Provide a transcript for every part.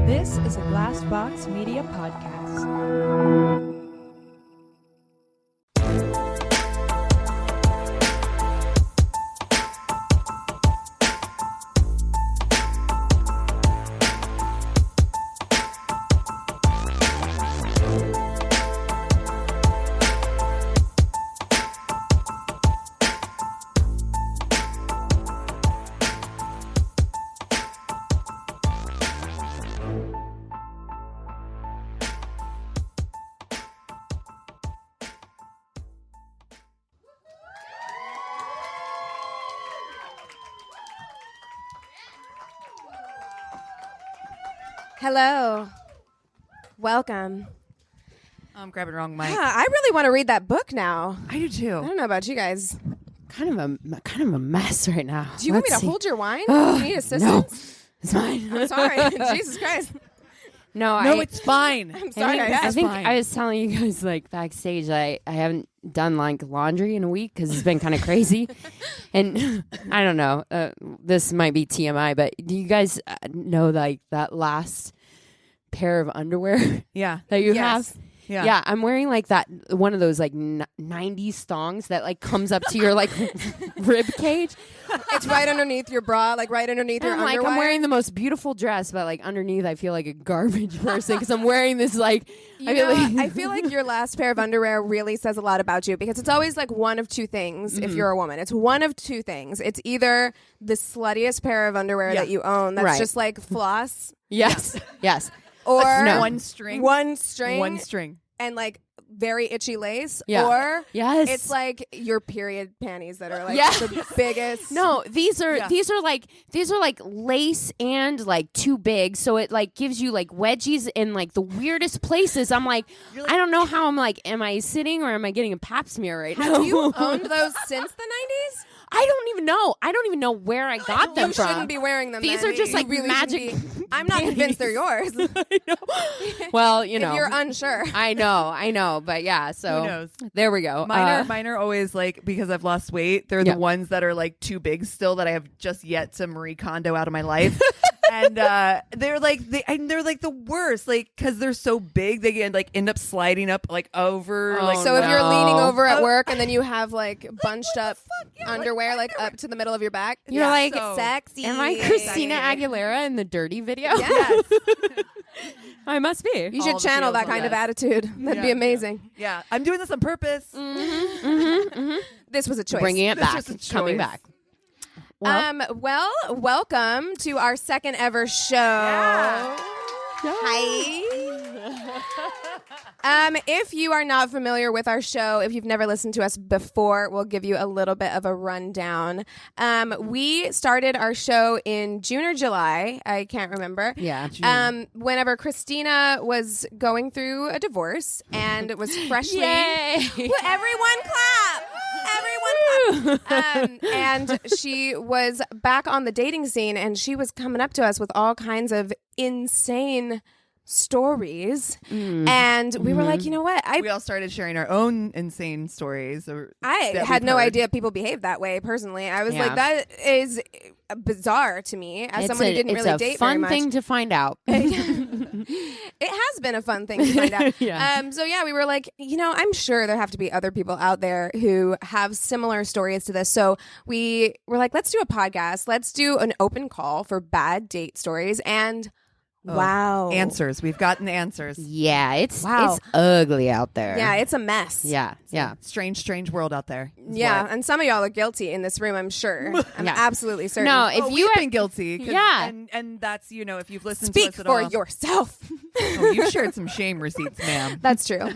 This is a Glassbox Media podcast. Hello. Welcome. I'm grabbing the wrong mic. Yeah, I really want to read that book now. I do too. I don't know about you guys. Kind of a mess right now. Do you want me to hold your wine? Do you need assistance? No, it's mine. I'm sorry. Jesus Christ. No, it's fine. I'm sorry. I think fine. I was telling you guys like backstage I haven't done like laundry in a week because it's been kind of crazy, and I don't know. This might be TMI, but do you guys know like that last pair of underwear Yeah. that you Yes. have? Yeah. Yeah, I'm wearing like that one of those like 90s thongs that like comes up to your like rib cage. It's right underneath your bra, like right underneath your I'm like, underwear. I'm wearing the most beautiful dress, but like underneath, I feel like a garbage person because I'm wearing this like. I feel like your last pair of underwear really says a lot about you because it's always like one of two things. If you're a woman, it's one of two things. It's either the sluttiest pair of underwear that you own that's Right. just like floss, Yes, yes. or No. One string. one string, One string. and like very itchy lace, Yeah. or Yes. it's like your period panties that are like Yeah. the biggest. No, these are Yeah. these are like lace and like too big, so it like gives you like wedgies in like the weirdest places. I'm like, I don't know how I'm like, am I sitting or am I getting a pap smear right now? Have you owned those since the 90s? I don't even know. I don't even know where I got them You from. shouldn't be wearing them. These then. are just You like really magic. shouldn't be. I'm not convinced they're yours. Well, you know, If you're unsure. I know, but yeah. So Who knows? there we go. Mine are always like, because I've lost weight, they're Yeah. the ones that are like too big still that I have just yet to Marie Kondo out of my life. And they're like the worst, like because they're so big, they can like end up sliding up like over. Oh, like So if you're no. leaning over at Oh. work and then you have like bunched up underwear like up to the middle of your back, You're like, so- sexy. Am I Christina Aguilera in the Dirty video? Yes. I must be. You All should the channel feels that on kind of that. attitude. That'd be Yeah. amazing. Yeah, I'm doing this on purpose. This was a choice. Bringing it This back, was a coming choice. back. Well, welcome to our second ever show. Hi. If you are not familiar with our show, if you've never listened to us before, we'll give you a little bit of a rundown. We started our show in June or July. I can't remember. Yeah. Whenever Christina was going through a divorce and it was freshly. Yay. Everyone clap! Everyone clap! And she was back on the dating scene, and she was coming up to us with all kinds of insane stories. And we were like, you know what? We all started sharing our own insane stories. I that had we've no heard. idea people behave that way. Personally, I was Yeah. like, that is bizarre to me as someone who didn't really date It's a fun very much. thing to find out. It has been a fun thing to find out. Yeah. So yeah, we were like, you know, I'm sure there have to be other people out there who have similar stories to this. So we were like, let's do a podcast. Let's do an open call for bad date stories. And wow, Answers. We've gotten answers. Yeah, it's Wow. it's ugly out there. Yeah, it's a mess. yeah. Strange world out there. is Yeah, what. and some of y'all are guilty in this room, I'm sure. I'm Yeah. absolutely certain. No, if We've you been guilty. 'cause- Yeah. and that's, you know, if you've listened speak to us at for all. yourself. Oh, you shared some shame receipts, ma'am. That's true.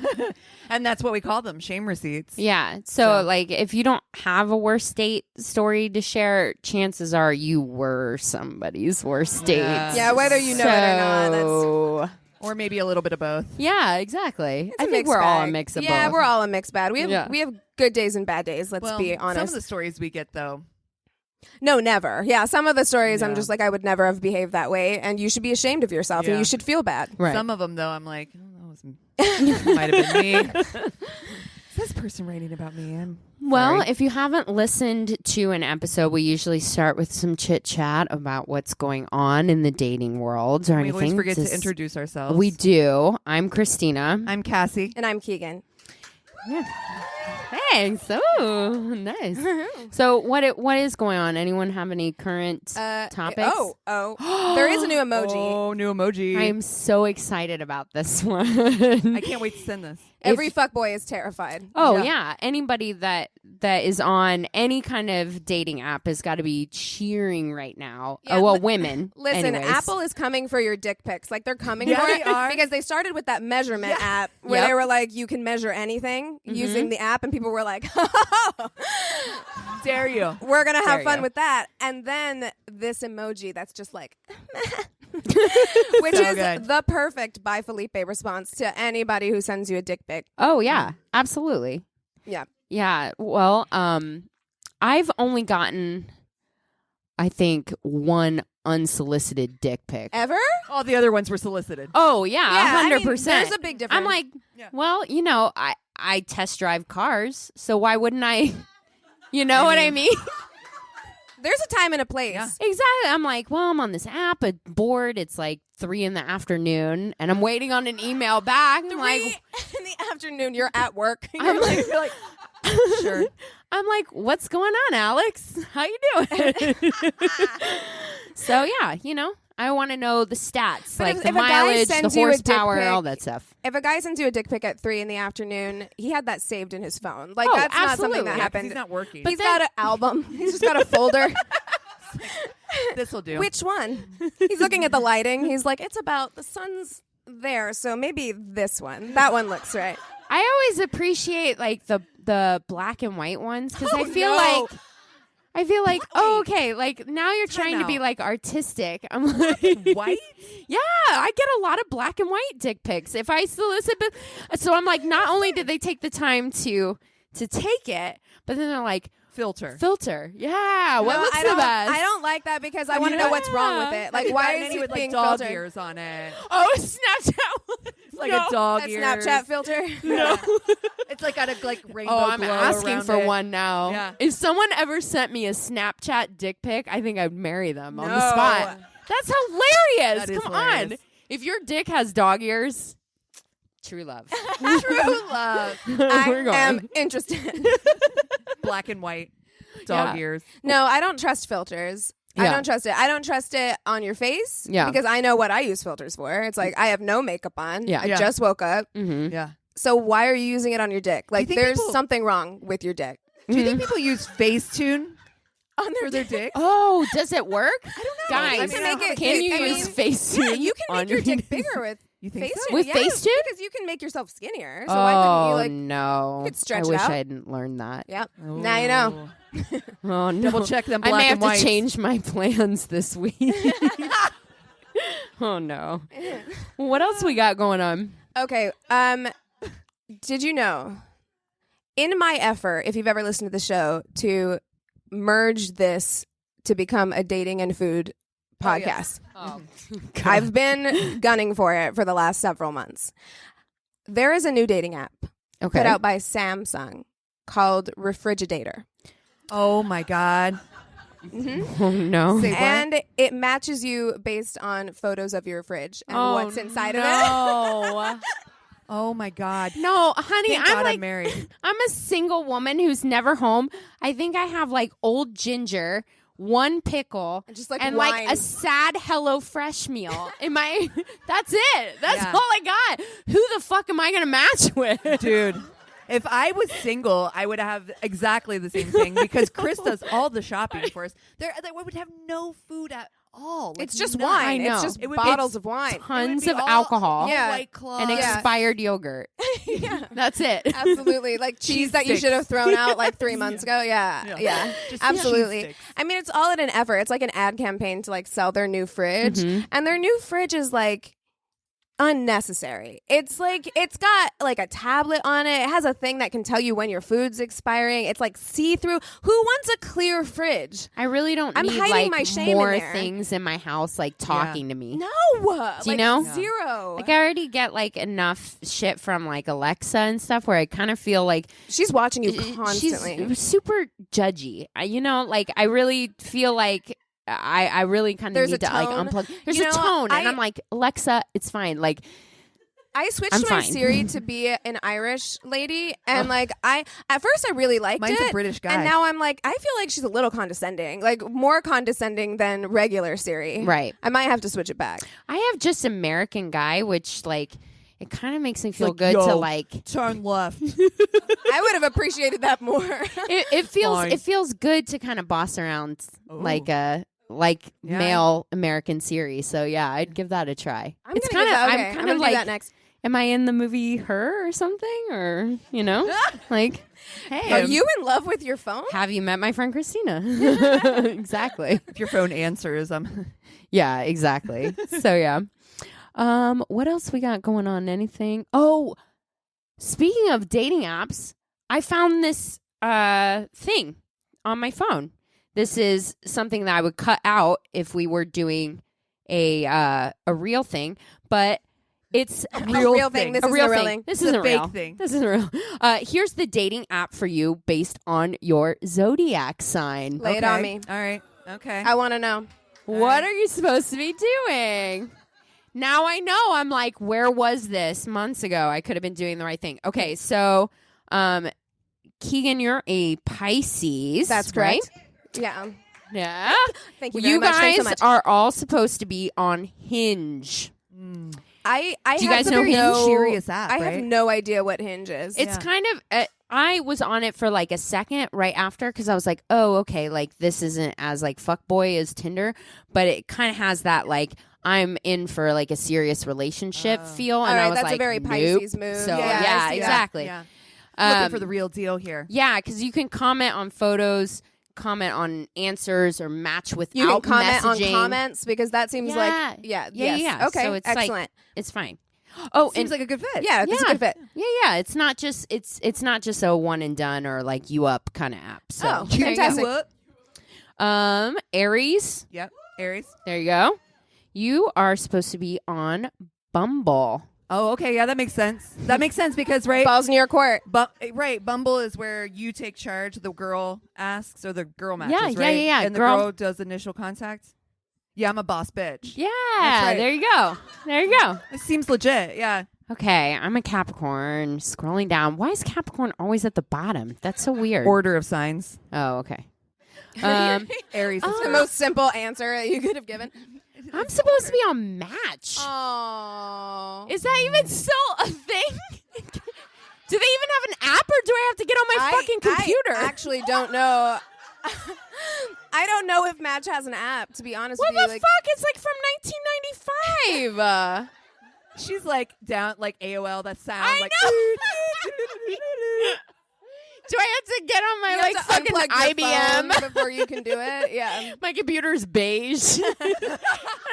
And that's what we call them, shame receipts. Yeah. So, like, if you don't have a worst date story to share, chances are you were somebody's worst date. Yeah, whether you know it or not, that's Or maybe a little bit of both. Yeah, exactly. It's a I think mixed we're all a bag. mix of Yeah, both. we're all a mixed bag. We have Yeah. we have good days and bad days. Let's Well, be some honest. of the stories we get, though. No, never. Yeah, some of the stories I'm Yeah. just like, I would never have behaved that way, and you should be ashamed of yourself, and Yeah. you should feel bad. Right. Some of them, though, I'm like, oh, that might have been me. What's this person writing about me? Well, sorry. if you haven't listened to an episode, we usually start with some chit chat about what's going on in the dating world or we anything. always forget Just- to introduce ourselves. We do. I'm Christina. I'm Cassie. And I'm Keegan. Yeah. Thanks. Oh, nice. So what is going on? Anyone have any current topics? There is a new emoji. Oh, new emoji. I am so excited about this one. I can't wait to send this. Every fuckboy is terrified. Oh Yeah. yeah. Anybody that is on any kind of dating app has got to be cheering right now. Yeah, Oh well, women. Listen, anyways. Apple is coming for your dick pics. Like they're coming Yeah, for they it are. because they started with that measurement app where Yep. they were like, you can measure anything using the app, and people were like, Dare you? we're gonna have There fun you. with that. And then this emoji that's just like, which So is good. the perfect by Felipe response to anybody who sends you a dick pic. Oh yeah, absolutely. Yeah. Yeah. Well, I've only gotten, I think, one unsolicited dick pic. Ever? All the other ones were solicited. Oh yeah, I mean, 100%. there's a big difference. I'm like, Yeah. well, I test drive cars, so why wouldn't I? You know what I mean? there's a time and a place. Yeah. Exactly. I'm like, well, I'm on this app, bored. It's like 3 p.m, and I'm waiting on an email back. I'm like, In the afternoon, you're at work. I'm like, You're like, sure. I'm like, what's going on, Alex? How you doing? So yeah, I want to know the stats, But like if the a guy mileage, the sends you a dick horsepower, pic- all that stuff. If a guy sends you a dick pic at 3 p.m, he had that saved in his phone. Like Oh, that's not absolutely. something that Yeah, 'cause happened. he's not working. He's got an album. He's just got a folder. This will do. Which one? He's looking at the lighting. He's like, it's about the sun's there, so maybe this one. That one looks right. I always appreciate like the black and white ones because I feel no. like oh, okay, like now you're Time trying to be out. like artistic. I'm like, White? yeah, I get a lot of black and white dick pics. If I solicit, so I'm like, not only did they take the time to take it, but then they're like, Filter. filter. Yeah, what No, looks I the don't, best? I don't like that because I want to know what's wrong with it. Like, why is it it with being like dog filtered? ears on it? Oh, Snapchat. It's like No. a dog That ear. Snapchat filter. No. It's like got a like rainbow Oh, I'm glow asking around for it. one now. Yeah. If someone ever sent me a Snapchat dick pic, I think I'd marry them on the No. spot. That's hilarious. That is Come hilarious. on. If your dick has dog ears, true love. True love. We're I going. am interested. Black and white. Dog Yeah. ears. No, I don't trust filters. I Yeah. don't trust it. I don't trust it on your face Yeah. because I know what I use filters for. It's like I have no makeup on. Yeah. I Yeah. just woke up. Mm-hmm. Yeah. So why are you using it on your dick? Like think there's people- something wrong with your dick. Do you think people use Facetune On for their dick? Oh, does it work? I don't know. Guys, I mean, make it- can you I mean, use Facetune? Yeah, you can on make your dick dick? bigger with You think Facetune. so? With yes, Facetune? because you can make yourself skinnier. So why couldn't Oh you like? no! you could stretch I it wish out. I hadn't learned that. Yep. Now you know. Oh no! Double check them I black may have and to whites. change my plans this week. Oh no! What else we got going on? Okay. Did you know? In my effort, if you've ever listened to the show, to merge this to become a dating and food podcast, Oh, I've been gunning for it for the last several months. There is a new dating app okay. put out by Samsung called Refrigerator. Oh my God. Oh no! Say what? And it matches you based on photos of your fridge and what's inside of it. No, Oh my God. no, honey, Thank I'm God like I'm married. I'm a single woman who's never home. I think I have like old ginger, one pickle, And just like and wine. like a sad Hello Fresh meal. That's it. That's Yeah. all I got. Who the fuck am I gonna match with? Dude. If I was single, I would have exactly the same thing because Chris does all the shopping for us. They would have no food at all. Like It's just none. wine. I know. It's just It would be- bottles of wine. It would Tons be of all- alcohol all Yeah. White Claw. and Yeah. expired yogurt. Yeah. That's it. Absolutely. Like cheese that you sticks. should have thrown out like 3 months ago. Yeah. Yeah. Just Absolutely. cheese sticks. I mean, it's all in an effort. It's like an ad campaign to like sell their new fridge. Mhm. And their new fridge is like unnecessary. It's like it's got like a tablet on it. It has a thing that can tell you when your food's expiring. It's like see-through. Who wants a clear fridge? I really don't I'm need hiding like my shame more in there. things in my house like talking to me. No. Do you know? Zero. Like I already get like enough shit from like Alexa and stuff where I kind of feel like she's watching you constantly. She's super judgy. I really feel like I really kind of need to like unplug. There's a tone, and I'm like, Alexa, it's fine. Like, I switched my Siri to be an Irish lady, and at first I really liked Mine's it. a British guy, and now I'm like, I feel like she's a little condescending, like more condescending than regular Siri. Right. I might have to switch it back. I have just American guy, which like it kind of makes me feel good yo, to like turn left. I would have appreciated that more. It feels good to kind of boss around male American Siri. So yeah, I'd give that a try. I'm gonna do that next. Am I in the movie Her or something? Or, like, hey. Are you in love with your phone? Have you met my friend Christina? Exactly. If your phone answers, Yeah, exactly. So, yeah. What else we got going on? Anything? Oh, speaking of dating apps, I found this thing on my phone. This is something that I would cut out if we were doing a real thing, but it's a real thing. This is a real thing. This isn't a real fake thing. This isn't real. Here's the dating app for you based on your zodiac sign. Lay it on me. All right. Okay. I want to know. What are you supposed to be doing? Now I know. I'm like, where was this months ago? I could have been doing the right thing. Okay, so Keegan, you're a Pisces. That's correct. Right? Yeah. Yeah. Thank you very much. Thanks You so guys much. are all supposed to be on Hinge. I Do you guys know Hinge? Serious app, I right? have no idea what Hinge is. It's kind of I was on it for like a second right after because I was like, oh, okay, like this isn't as like fuckboy as Tinder, but it kind of has that like I'm in for like a serious relationship feel, and all right, I was that's like, a very nope. Pisces move. So Yeah, I see exactly. Yeah. Looking for the real deal here. Yeah, because you can comment on photos, comment on answers, or match without You can comment messaging. on comments because that seems like yes. Okay, So it's excellent. like it's fine. Oh, Seems like a good fit. Yeah, it's a good fit. Yeah. It's not just a one and done or like you up kind of app. So Oh, there you go. fantastic. Aries. Yep. Aries. There you go. You are supposed to be on Bumble. Oh, okay. Yeah, that makes sense. That makes sense because Balls in your court. Bumble is where you take charge. The girl asks, or the girl matches. Yeah. right? And Girl- the girl does initial contact. Yeah, I'm a boss bitch. Yeah, right. there you go. There you go. It seems legit. Yeah. Okay, I'm a Capricorn. Scrolling down. Why is Capricorn always at the bottom? That's so weird. Order of signs. Oh, okay. Aries is It's the first. most simple answer that you could have given. I'm supposed to be on Match. Oh. Is that even still a thing? Do they even have an app, or do I have to get on my fucking computer? I actually don't know. I don't know if Match has an app, to be honest What with you. the fuck? It's like from 1995. She's like down, like AOL. That sound. I like, know. Do I have to get on my You like have to fucking unplug your IBM? phone before you can do it. Yeah. My computer's beige. And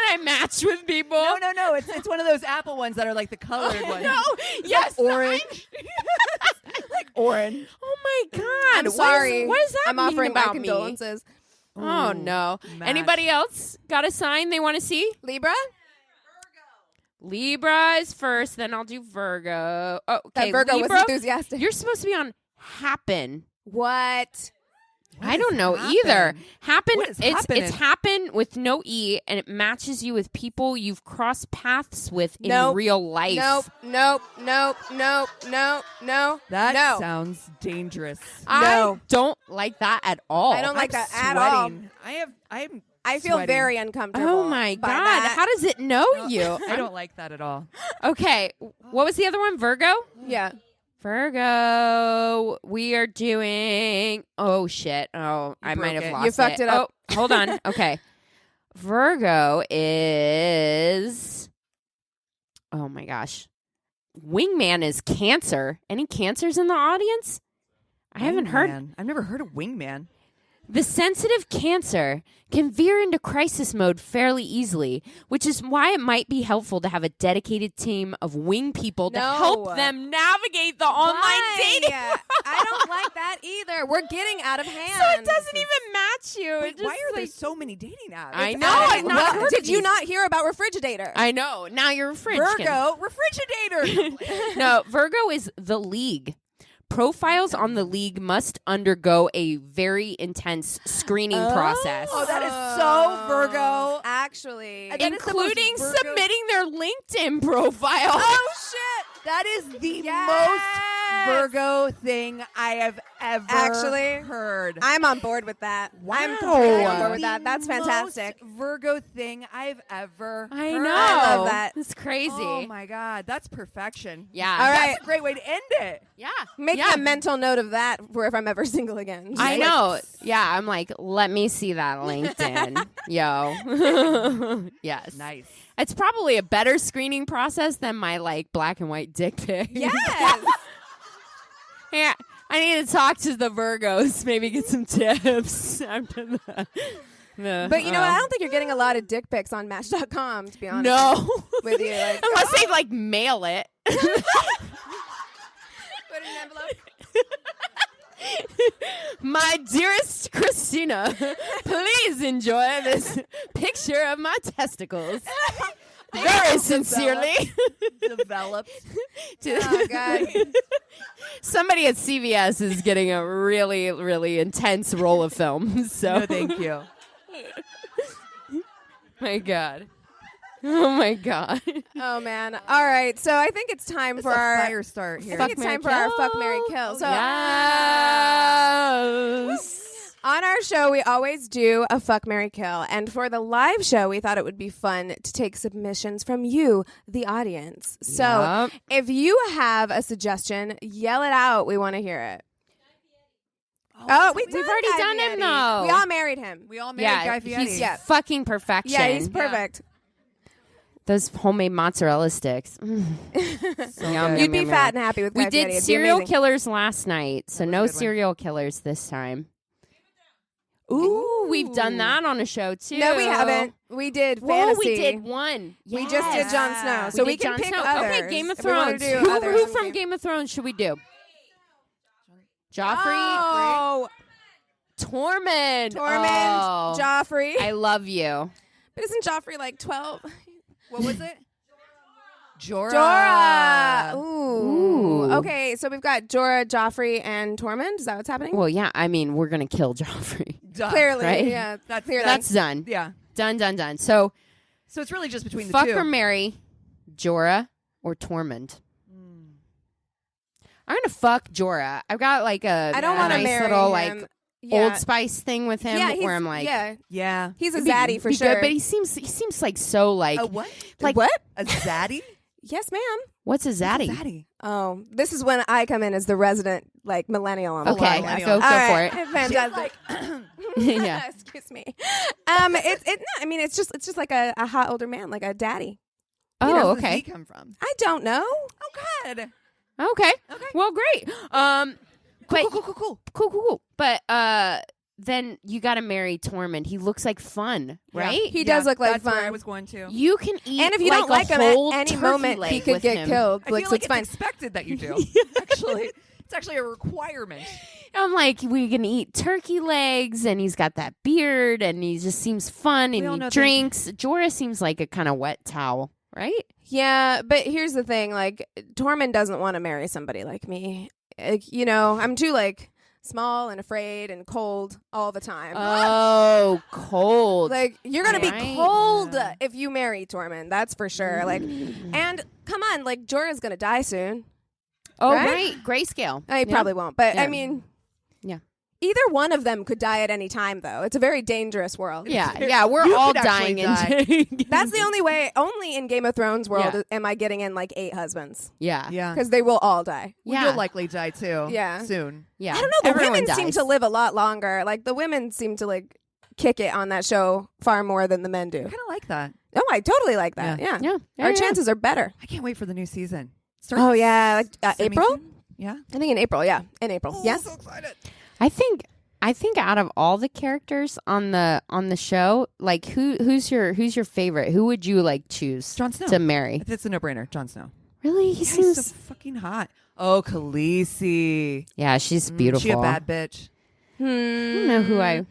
I match with people. No. It's one of those Apple ones that are like the colored ones. No. Yes. Orange. Like orange. Oh my god. I'm sorry. What does that I'm mean offering my about me? condolences. Oh no. Match. Anybody else got a sign they want to see? Libra? Libra is first, then I'll do Virgo. Oh, okay. That Virgo Libra, was enthusiastic. you're supposed to be on Happen. What? I don't know Happen? either. Happen. What is It's happening? Happen with no E, and it matches you with people you've crossed paths with in Nope. real life. Nope. No. That No. sounds dangerous. I No. don't like that at all. I don't like I'm that at all. sweating. I'm I feel sweating. very uncomfortable. Oh my by god! that. How does it know you? I don't like that at all. Okay, what was the other one? Virgo. Yeah. Virgo. We are doing. Oh shit! Oh, I might broke have it. lost You fucked it up. Oh, hold on. Okay, Virgo is. Oh my gosh, Wingman is Cancer. Any Cancers in the audience? I haven't heard. I've never heard of Wingman. The sensitive Cancer can veer into crisis mode fairly easily, which is why it might be helpful to have a dedicated team of wing people to help them navigate the online dating. I don't like that either. We're getting out of hand. So it doesn't even match you. Wait, why are there so many dating apps? I know. Did you not hear about Refrigerator? I know. Now you're a Virgo Refrigerator. No, Virgo is the league. Profiles on the league must undergo a very intense screening process. Oh, that is so Virgo. Actually. Including submitting their LinkedIn profile. Oh, shit. That is the most Virgo thing I have ever heard. I'm on board with that. Wow. I'm completely on board with that. That's fantastic. Most Virgo thing I've ever heard. I know. I love that. It's crazy. Oh my God. That's perfection. Yeah. All right. That's a great way to end it. Yeah. Making a mental note of that for if I'm ever single again. I know. Yeah. I'm like, let me see that LinkedIn. Yo. Yes. Nice. It's probably a better screening process than my like black and white dick pic. Yes. Yeah. I need to talk to the Virgos, maybe get some tips after that. But you know what? I don't think you're getting a lot of dick pics on Match.com, to be honest. No. With you. Like, Unless they like mail it. put it in an envelope. My dearest Christina, please enjoy this picture of my testicles. Very sincerely. Developed. Oh, God. Somebody at CVS is getting a really, really intense roll of film. So No, thank you. My God. Oh my God. Oh man. All right. So I think it's time It's for a our fire start here. I think it's time for our fuck, marry, kill. So Yes. on our show, we always do a fuck, marry, kill. And for the live show, we thought it would be fun to take submissions from you, the audience. So Yup. if you have a suggestion, yell it out. We want to hear it. Oh, we've already done him, though. We all married him. We all married Guy Fieri. He's fucking perfection. Yeah, he's perfect. Those homemade mozzarella sticks. So yum, You'd yum, be yum, fat yum. and happy with We Guy Fieri. did It'd be serial amazing. killers last night, so no a good one. serial killers this time. Ooh, we've done that on a show too. No, we haven't. We did Whoa, fantasy. we did one. We just did Jon Snow, Yeah. so we did can Jon pick Snow. others. Okay, Game of if we wanna Thrones. do Who others. from Game of Thrones should we do? Joffrey, Oh, Tormund, Tormund, Oh, Joffrey. I love you. But isn't Joffrey like 12? What was it? Jorah. Jorah. Ooh. Ooh. Okay, so we've got Jorah, Joffrey, and Tormund. Is that what's happening? Well, yeah, I mean, we're gonna kill Joffrey. Done. Clearly, right? yeah. That's- clearly. That's done. Yeah. Done. So, So it's really just between the fuck two. or marry, Jorah or Tormund. I'm gonna fuck Jorah. I've got like a I don't a want to nice marry little him. like Yeah. Old Spice thing with him, Yeah, where I'm like, Yeah. he's a it'd be- zaddy for be sure. good, but he seems like so like A what? like what? A zaddy? Yes, ma'am. what's a zaddy? Zaddy. Oh, this is when I come in as the resident like millennial on the Okay, line. millennial. go All right. for it. Fantastic. Yeah. Excuse me. I mean, it's just like a hot older man, like a daddy. Oh, Where does okay. he come from? I don't know. Oh, God. Okay. Okay. Well, great. But Cool. But then you got to marry Tormund. He looks like fun, right? He does look like that's where fun. I was going to. You can eat, And if you like don't like a him at whole any turkey moment, leg he could with get him. killed. I feel so like it's it's fine. expected that you do. Actually, it's actually a requirement. I'm like, we can eat turkey legs, and he's got that beard, and he just seems fun, We all and know he that- drinks. Jorah seems like a kind of wet towel, right? Yeah, but here's the thing: like, Tormund doesn't want to marry somebody like me. Like, you know, I'm too like small and afraid and cold all the time. Oh, cold. Like, you're gonna be Right. cold if you marry Tormund. That's for sure. Like, and come on, like Jorah's gonna die soon. oh, right? right. Grayscale. He Yeah. probably won't, but Yeah. I mean, Yeah. either one of them could die at any time. Though it's a very dangerous world. Yeah, we're You all could actually dying. That's the only way. Only in Game of Thrones world Yeah. am I getting in like 8 husbands Yeah. Yeah. because they will all die. Yeah. You'll likely die too. Yeah. Soon. Yeah. I don't know. The Everyone women seem dies. to live a lot longer. Like the women seem to like kick it on that show far more than the men do. I kind of like that. Oh, I totally like that. Yeah. Yeah, Yeah. our chances are better. I can't wait for the new season. Oh yeah, like April. Yeah. I think in April. Yeah, in April. Oh, yes. so excited. I think I think out of all the characters on the show, like who's your favorite? Who would you like choose Jon Snow. to marry? It's a no-brainer. Jon Snow. Really? He seems He's so fucking hot. Oh, Khaleesi. Yeah, she's beautiful. She a bad bitch. I don't know who I.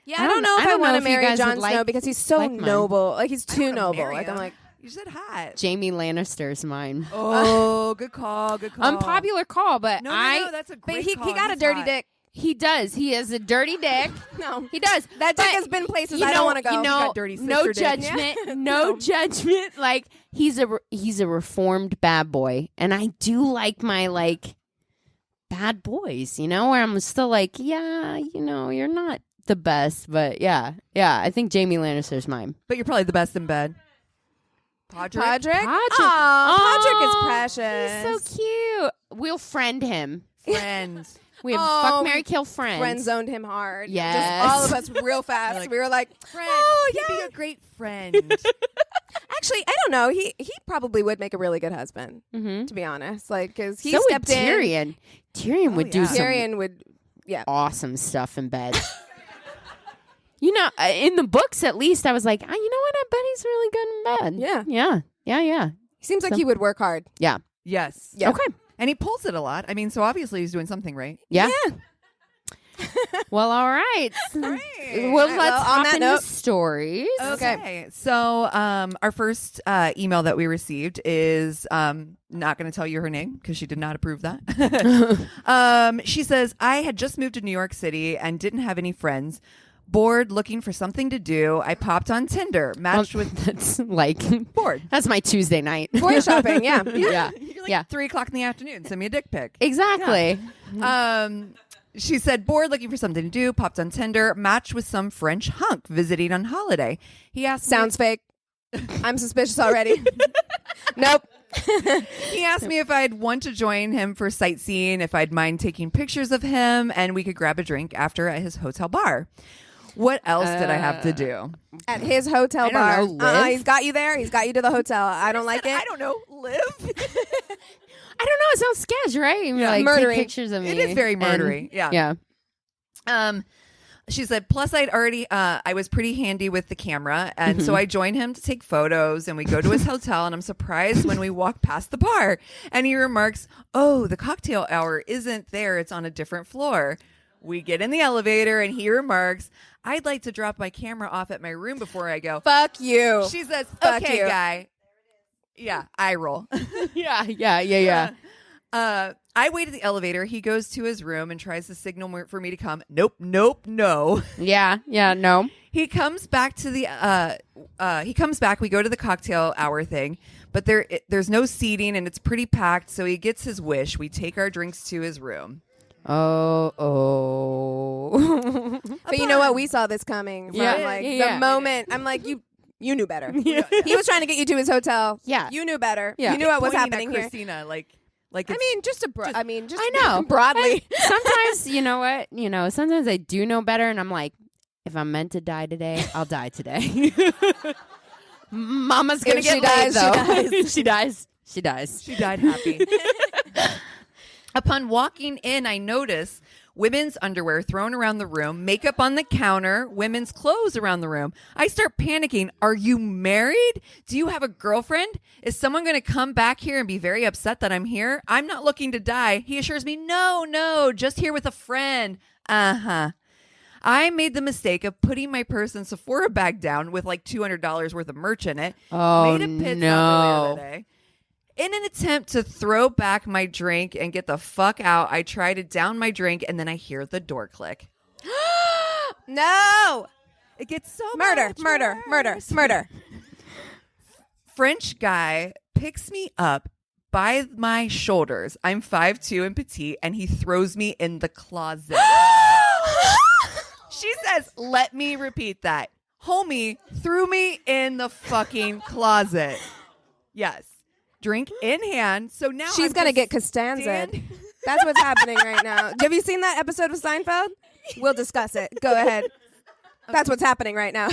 Yeah, I don't know if I want to marry guys Jon would Snow like- because he's so like mine. noble. Like he's too wanna noble. marry Like I'm him. like, You said hot. Jamie Lannister's mine. Oh, good call. Good call. Unpopular call, but No, that's a but great he call. got a He's dirty hot. dick. He does. He has a dirty dick. No, He does. that dick But has been places you I know, don't want to go. You know, got dirty no sister dick. judgment. Yeah. No judgment. Like he's a reformed bad boy, and I do like my bad boys. You know, where I'm still like, yeah, you know, you're not the best, but yeah. I think Jamie Lannister's mine. But you're probably the best in bed. Podrick. Podrick. Podrick is precious. He's so cute. We'll friend him. Friend. We have Oh, fuck, marry, kill, friends. Friend zoned him hard. Yes. Just all of us real fast. Like, we were like, Friend. oh He'd yeah. be a great friend. Actually, I don't know. He probably would make a really good husband. Mm-hmm. To be honest, like because he So would stepped in. Tyrion. Tyrion would do yeah. some Tyrion would. awesome stuff in bed. You know, in the books at least, I was like, you know what? I bet he's really good in bed. Yeah. He seems like So- he would work hard. Yes. Yeah. Okay. And he pulls it a lot. I mean, so obviously he's doing something right. Yeah. Well, all right. Well, Well, let's on hop that into note- stories. Okay. So our first email that we received is not going to tell you her name because she did not approve that. She says, I had just moved to New York City and didn't have any friends. Bored, looking for something to do. I popped on Tinder, matched with That's like bored. that's my Tuesday night. Boy shopping. Yeah. Yeah. You're like Yeah. 3 o'clock in the afternoon. Send me a dick pic. Exactly. She said, bored, looking for something to do, popped on Tinder, matched with some French hunk visiting on holiday. He asked Sounds fake. I'm suspicious already. Nope. He asked me if I'd want to join him for sightseeing, if I'd mind taking pictures of him, and we could grab a drink after at his hotel bar. What else did I have to do? At his hotel I don't bar. know, live? He's got you there. He's got you to the hotel. I don't like it. I don't know. Live? I don't know. It sounds sketch, right? Yeah. Like Murdery. take pictures of me. It is very and- murdery. Yeah. Yeah. She said, plus I'd already, I was pretty handy with the camera. And so I joined him to take photos and we go to his hotel and I'm surprised when we walk past the bar and he remarks, oh, the cocktail hour isn't there. It's on a different floor. We get in the elevator and he remarks, I'd like to drop my camera off at my room before I go. Fuck you. She says, Fuck okay, you. guy. Yeah, eye roll. Yeah. I wait at the elevator. He goes to his room and tries to signal for me to come. Nope, no. Yeah. No. He comes back to the we go to the cocktail hour thing, but there's no seating and it's pretty packed, so he gets his wish. We take our drinks to his room. Oh. But you know what? We saw this coming from Yeah. the moment. I'm like, you knew better. He was trying to get you to his hotel. Yeah. You knew better. Yeah. You knew what was Pointing at happening here. Christina, like I it's- mean, just I know. broadly. Sometimes, you know what? Sometimes I do know better and I'm like, if I'm meant to die today, I'll die today. Mama's going to If she get laid, dies, she though. She dies. She dies. She died happy. Upon walking in, I notice women's underwear thrown around the room, makeup on the counter, women's clothes around the room. I start panicking. Are you married? Do you have a girlfriend? Is someone going to come back here and be very upset that I'm here? I'm not looking to die. He assures me, no, just here with a friend. Uh-huh. I made the mistake of putting my purse and Sephora bag down with like $200 worth of merch in it. Oh, Made a pit stop no. earlier today. In an attempt to throw back my drink and get the fuck out, I try to down my drink and then I hear the door click. No. It gets so Murder. much worse. French guy picks me up by my shoulders. I'm 5'2" and petite, and he throws me in the closet. She says, let me repeat that. Homie threw me in the fucking closet. Yes. Drink in hand. So now She's I'm going to just get Costanza. stand- That's what's happening right now. Have you seen that episode of Seinfeld? We'll discuss it. Go ahead. That's what's happening right now.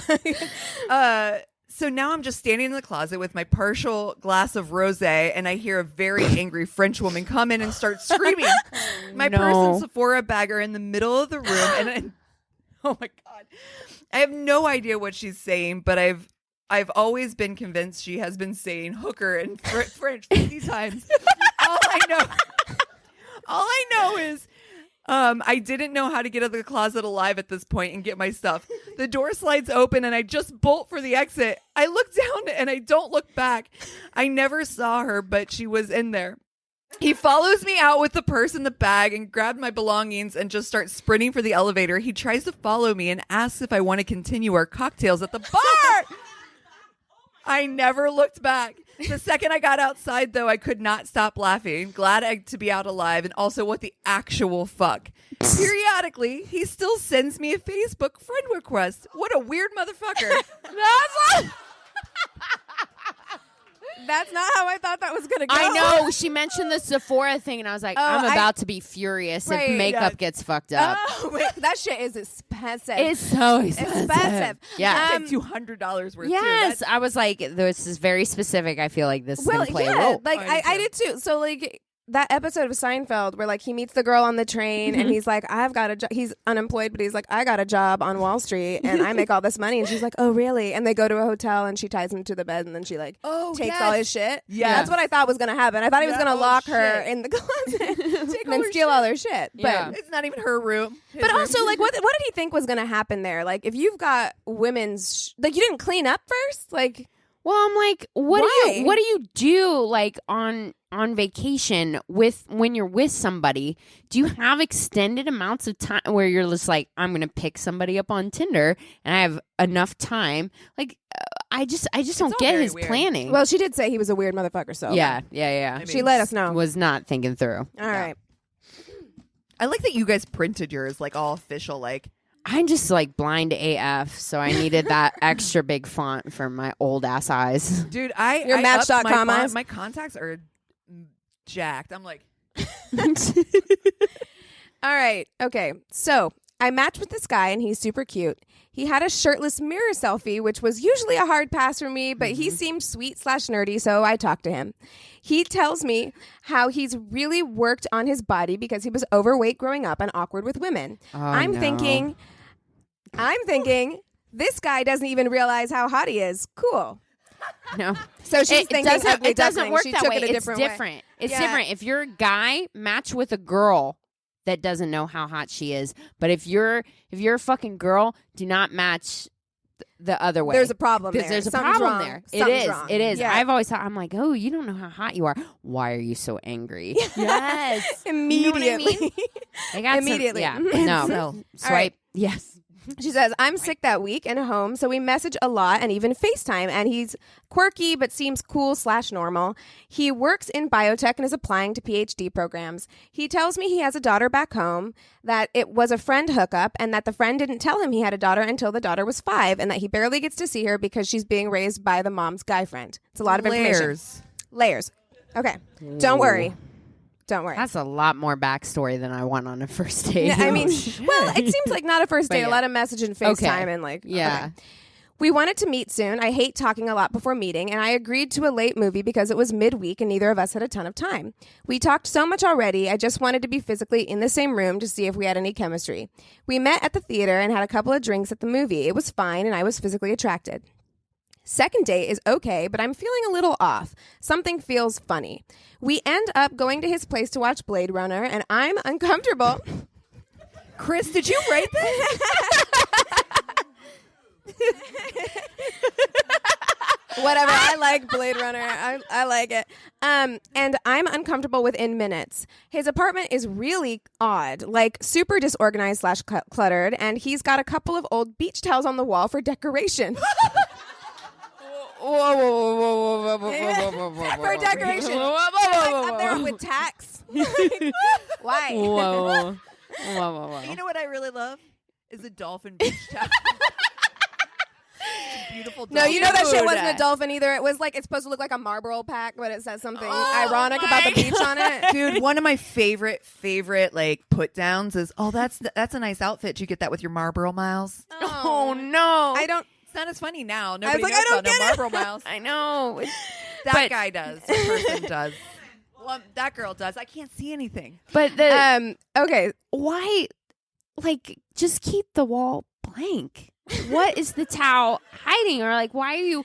So now I'm just standing in the closet with my partial glass of rosé, and I hear a very angry French woman come in and start screaming. My purse and Sephora bag are in the middle of the room, and oh my God, I have no idea what she's saying, but I've always been convinced she has been saying hooker in French 50 times. All I know is I didn't know how to get out of the closet alive at this point and get my stuff. The door slides open and I just bolt for the exit. I look down and I don't look back. I never saw her, but she was in there. He follows me out with the purse and the bag and grabbed my belongings and just starts sprinting for the elevator. He tries to follow me and asks if I want to continue our cocktails at the bar. I never looked back. The second I got outside, though, I could not stop laughing. Glad to be out alive, and also what the actual fuck. Periodically, he still sends me a Facebook friend request. What a weird motherfucker. That's not how I thought that was going to go. I know. She mentioned the Sephora thing, and I was like, I'm about to be furious if makeup gets fucked up. Oh, wait, that shit is expensive. It's so expensive. Yeah. $200 worth, yes. too. I was like, this is very specific. I feel like this is going to play a role. Like, I did, too. So, like, that episode of Seinfeld where, like, he meets the girl on the train and he's like, I've got a job. He's unemployed, but he's like, I got a job on Wall Street and I make all this money. And she's like, oh, really? And they go to a hotel and she ties him to the bed and then she, like, takes all his shit. Yeah. That's what I thought was going to happen. I thought he was going to lock her in the closet and then steal all her shit. Yeah. But it's not even her room. But also, like, what did he think was going to happen there? Like, if you've got women's... like, you didn't clean up first? Like... Well, I'm like, what do you do like on vacation when you're with somebody? Do you have extended amounts of time where you're just like, I'm gonna pick somebody up on Tinder and I have enough time? Like, I just don't get his planning. Well, she did say he was a weird motherfucker, so yeah. I mean, she let us know. Was not thinking through. All right. I like that you guys printed yours like all official, like. I'm just like blind AF, so I needed that extra big font for my old ass eyes. Dude, Your I Match.com eyes? My contacts are jacked. I'm like. All right. Okay. So I matched with this guy and he's super cute. He had a shirtless mirror selfie, which was usually a hard pass for me, but he seemed sweet/nerdy, so I talked to him. He tells me how he's really worked on his body because he was overweight growing up and awkward with women. I'm thinking, this guy doesn't even realize how hot he is. Cool. No. So she's thinking it doesn't work she that took way. It a It's different different. way. It's different. If you're a guy, match with a girl that doesn't know how hot she is. But if you're a fucking girl, do not match the other way. There's a problem there. There's a Something's problem wrong. there. Something's wrong. It is. Yeah. I've always thought, I'm like, oh, you don't know how hot you are. Why are you so angry? Yes. You Immediately. know what I mean? I got Immediately. Some, yeah. No. Swipe. right. Yes. She says, I'm sick that week and home, so we message a lot and even FaceTime, and he's quirky but seems cool/normal. He works in biotech and is applying to PhD programs. He tells me he has a daughter back home, that it was a friend hookup, and that the friend didn't tell him he had a daughter until the daughter was 5, and that he barely gets to see her because she's being raised by the mom's guy friend. It's a lot of information. Layers. Okay. Don't worry. Don't worry. That's a lot more backstory than I want on a first date. I mean, well, it seems like not a first date. Yeah. A lot of message and FaceTime and like, yeah. Okay. We wanted to meet soon. I hate talking a lot before meeting, and I agreed to a late movie because it was midweek and neither of us had a ton of time. We talked so much already, I just wanted to be physically in the same room to see if we had any chemistry. We met at the theater and had a couple of drinks at the movie. It was fine, and I was physically attracted. Second date is okay, but I'm feeling a little off. Something feels funny. We end up going to his place to watch Blade Runner, and I'm uncomfortable. Chris, did you write this? Whatever. I like Blade Runner. I like it. And I'm uncomfortable within minutes. His apartment is really odd, like super disorganized/cluttered, and he's got a couple of old beach towels on the wall for decoration. Whoa. For decoration. Up there with tacks. Why? Whoa. You know what I really love? Is a dolphin beach towel. Beautiful dolphin. No, you know that shit wasn't a dolphin either. It was like, it's supposed to look like a Marlboro pack, but it says something ironic about the beach on it. Dude, one of my favorite like put downs is, that's a nice outfit. Did you get that with your Marlboro miles? Oh no. I don't It's not as funny now. I Nobody was like, knows I don't about no get it. Marlboro Miles. I know. That guy does. That person does. Well, that girl does. I can't see anything. But the Okay. why, like, just keep the wall blank. What is the towel hiding? Or like, why are you?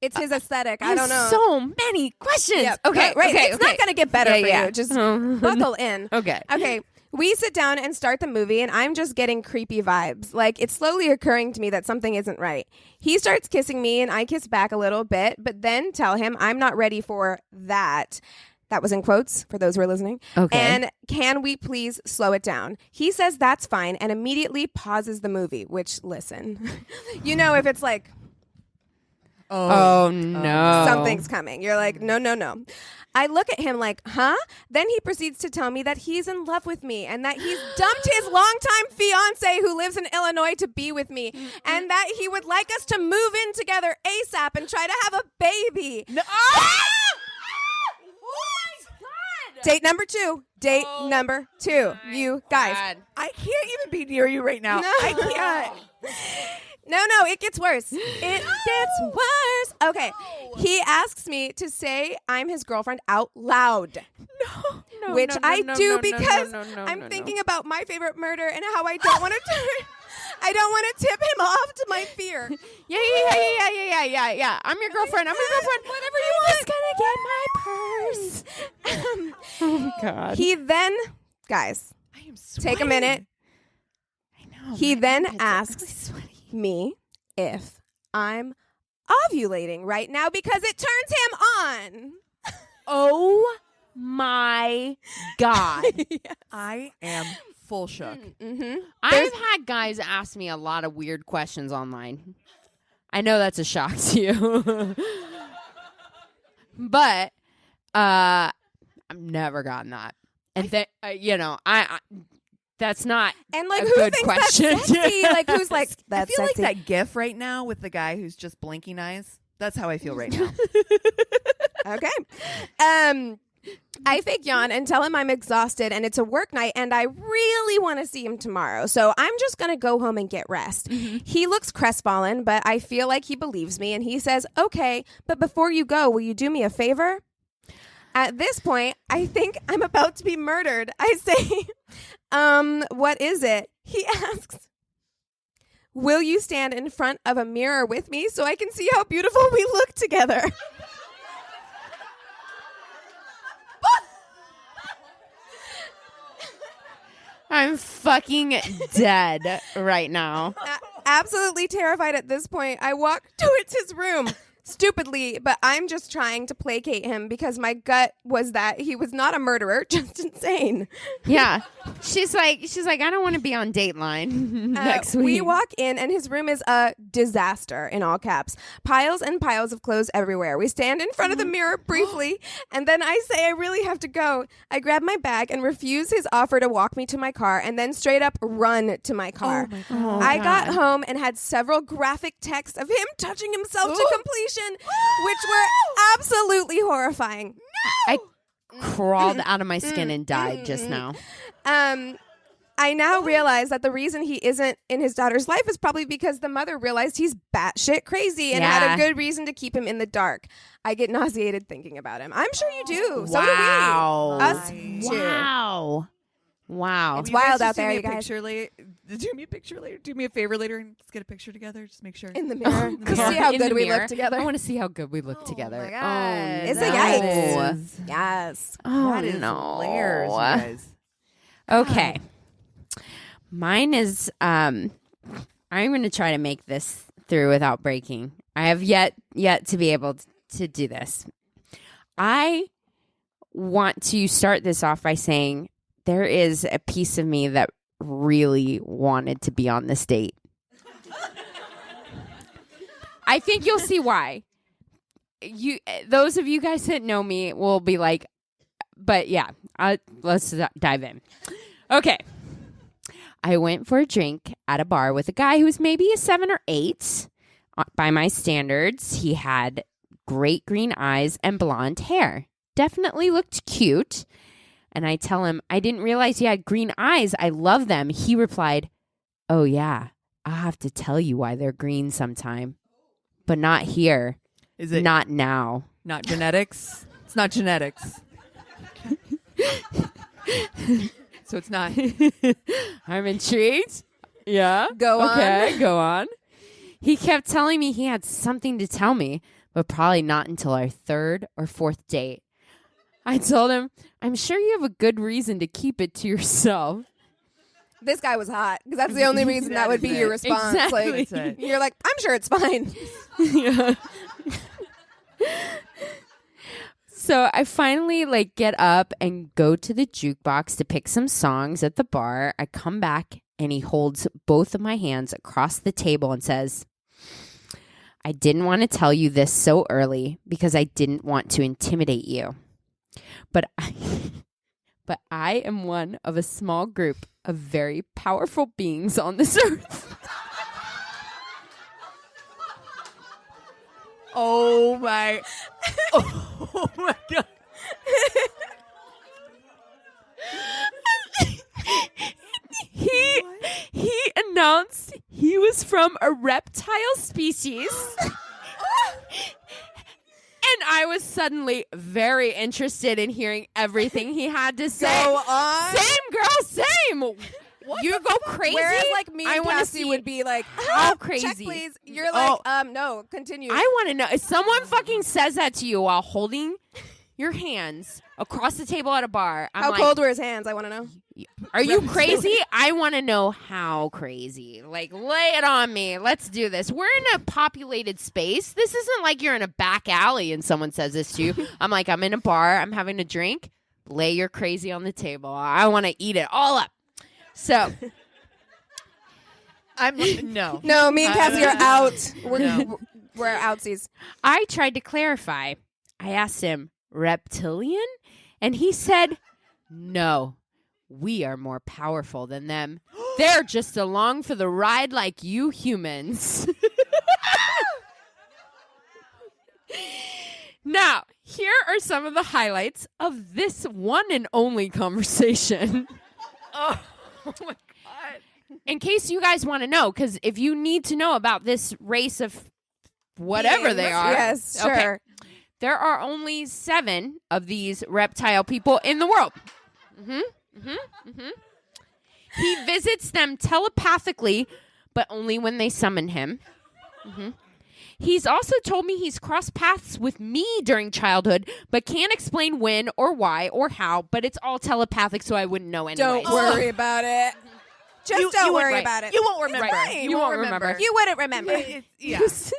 It's his aesthetic. I have don't know. So many questions. Yep. Okay, Right. okay, It's okay. not going to get better for Yeah. you. Just buckle in. Okay. Okay. We sit down and start the movie, and I'm just getting creepy vibes. Like, it's slowly occurring to me that something isn't right. He starts kissing me, and I kiss back a little bit, but then tell him I'm not ready for that. That was in quotes for those who are listening. Okay. And can we please slow it down? He says that's fine and immediately pauses the movie, which, listen, you know, if it's like, Oh no. something's coming. You're like, no, no, no. I look at him like, huh? Then he proceeds to tell me that he's in love with me and that he's dumped his longtime fiance who lives in Illinois to be with me and that he would like us to move in together ASAP and try to have a baby. No. Date number 2. Date number 2. You guys. God. I can't even be near you right now. No. I can't. No, it gets worse. It gets worse. Okay. He asks me to say I'm his girlfriend out loud. No, Which no, I no, do no, because no, no, I'm no, thinking about my favorite murder and how I don't want to I don't want to tip him off to my fear. Yeah. I'm your girlfriend. Whatever you want. Just gonna get my purse. Oh God. He then, guys, I am take a minute. I know. He my then armpits are asks really sweaty. me if I'm ovulating right now because it turns him on. Oh my God. I am full shook. Mm-hmm. I've had guys ask me a lot of weird questions online. I know that's a shock to you. But I've never gotten that. And I that's not And like, a who good thinks question. that's sexy? Like, who's like, I that's feel sexy? like that gif right now with the guy who's just blinking eyes. That's how I feel right now. Okay. I fake yawn and tell him I'm exhausted and it's a work night and I really want to see him tomorrow. So I'm just going to go home and get rest. Mm-hmm. He looks crestfallen, but I feel like he believes me and he says, okay, but before you go, will you do me a favor? At this point, I think I'm about to be murdered. I say, what is it? He asks, will you stand in front of a mirror with me so I can see how beautiful we look together? I'm fucking dead right now. Absolutely terrified at this point, I walk towards his room. Stupidly, but I'm just trying to placate him because my gut was that he was not a murderer, just insane. Yeah. She's like, I don't want to be on Dateline next week. We walk in and his room is a disaster in all caps. Piles and piles of clothes everywhere. We stand in front of the mirror briefly and then I say I really have to go. I grab my bag and refuse his offer to walk me to my car and then straight up run to my car. Oh, I God. got home and had several graphic texts of him touching himself to completion, which were absolutely horrifying. I crawled out of my skin and died just now. I now realize that the reason he isn't in his daughter's life is probably because the mother realized he's batshit crazy and had a good reason to keep him in the dark. I get nauseated thinking about him. I'm sure you do. So Wow. do we. Us too. Wow. It's You guys wild just out do there, me you a guys. picture later. Do me a picture later. Do me a favor later and let's get a picture together. Just make sure. In the mirror. the See mirror. how In good the we mirror. look together. I want to see how good we look together. my God. It's a No. yikes. Yes. Oh, That is no. layers, you guys. Okay. Mine is I'm going to try to make this through without breaking. I have yet to be able to do this. I want to start this off by saying there is a piece of me that really wanted to be on this date. I think you'll see why. Those of you guys that know me will be like, but yeah, let's dive in. Okay. I went for a drink at a bar with a guy who was maybe a 7 or 8 by my standards. He had great green eyes and blonde hair. Definitely looked cute. And I tell him, I didn't realize he had green eyes. I love them. He replied, oh, yeah, I'll have to tell you why they're green sometime. But not here. Is it not now? Not genetics? It's not genetics. So it's not. I'm intrigued. Yeah. Go on. Okay, go on. He kept telling me he had something to tell me, but probably not until our third or fourth date. I told him, I'm sure you have a good reason to keep it to yourself. This guy was hot because that's the only reason that would be your response. Exactly. Like, That's it. you're like, I'm sure it's fine. Yeah. So I finally get up and go to the jukebox to pick some songs at the bar. I come back and he holds both of my hands across the table and says, I didn't want to tell you this so early because I didn't want to intimidate you. But I am one of a small group of very powerful beings on this earth. Oh my God. He announced he was from a reptile species. And I was suddenly very interested in hearing everything he had to say. Go on. Same, girl, same. You go crazy. Whereas like me I and wanna Cassie see would be like, how check crazy. please. You're like, no, continue. I want to know if someone fucking says that to you while holding your hands across the table at a bar. I'm How like, cold were his hands? I want to know. are you crazy? I want to know how crazy. Like, lay it on me. Let's do this. We're in a populated space. This isn't like you're in a back alley and someone says this to you. I'm like, I'm in a bar. I'm having a drink. Lay your crazy on the table. I want to eat it all up. So... No. No, me and Cassie are out. No. We're outsies. I tried to clarify. I asked him, reptilian? And he said, no, we are more powerful than them. They're just along for the ride like you humans. Now, here are some of the highlights of this one and only conversation. Oh my God. In case you guys want to know, because if you need to know about this race of whatever they are. Yes, sure. Okay, there are only 7 of these reptile people in the world. He visits them telepathically, but only when they summon him. He's also told me he's crossed paths with me during childhood, but can't explain when or why or how, but it's all telepathic, so I wouldn't know anyway. Don't worry about it. Just don't worry right. about it. You won't remember. Right. You won't remember. You wouldn't remember. Yeah. Just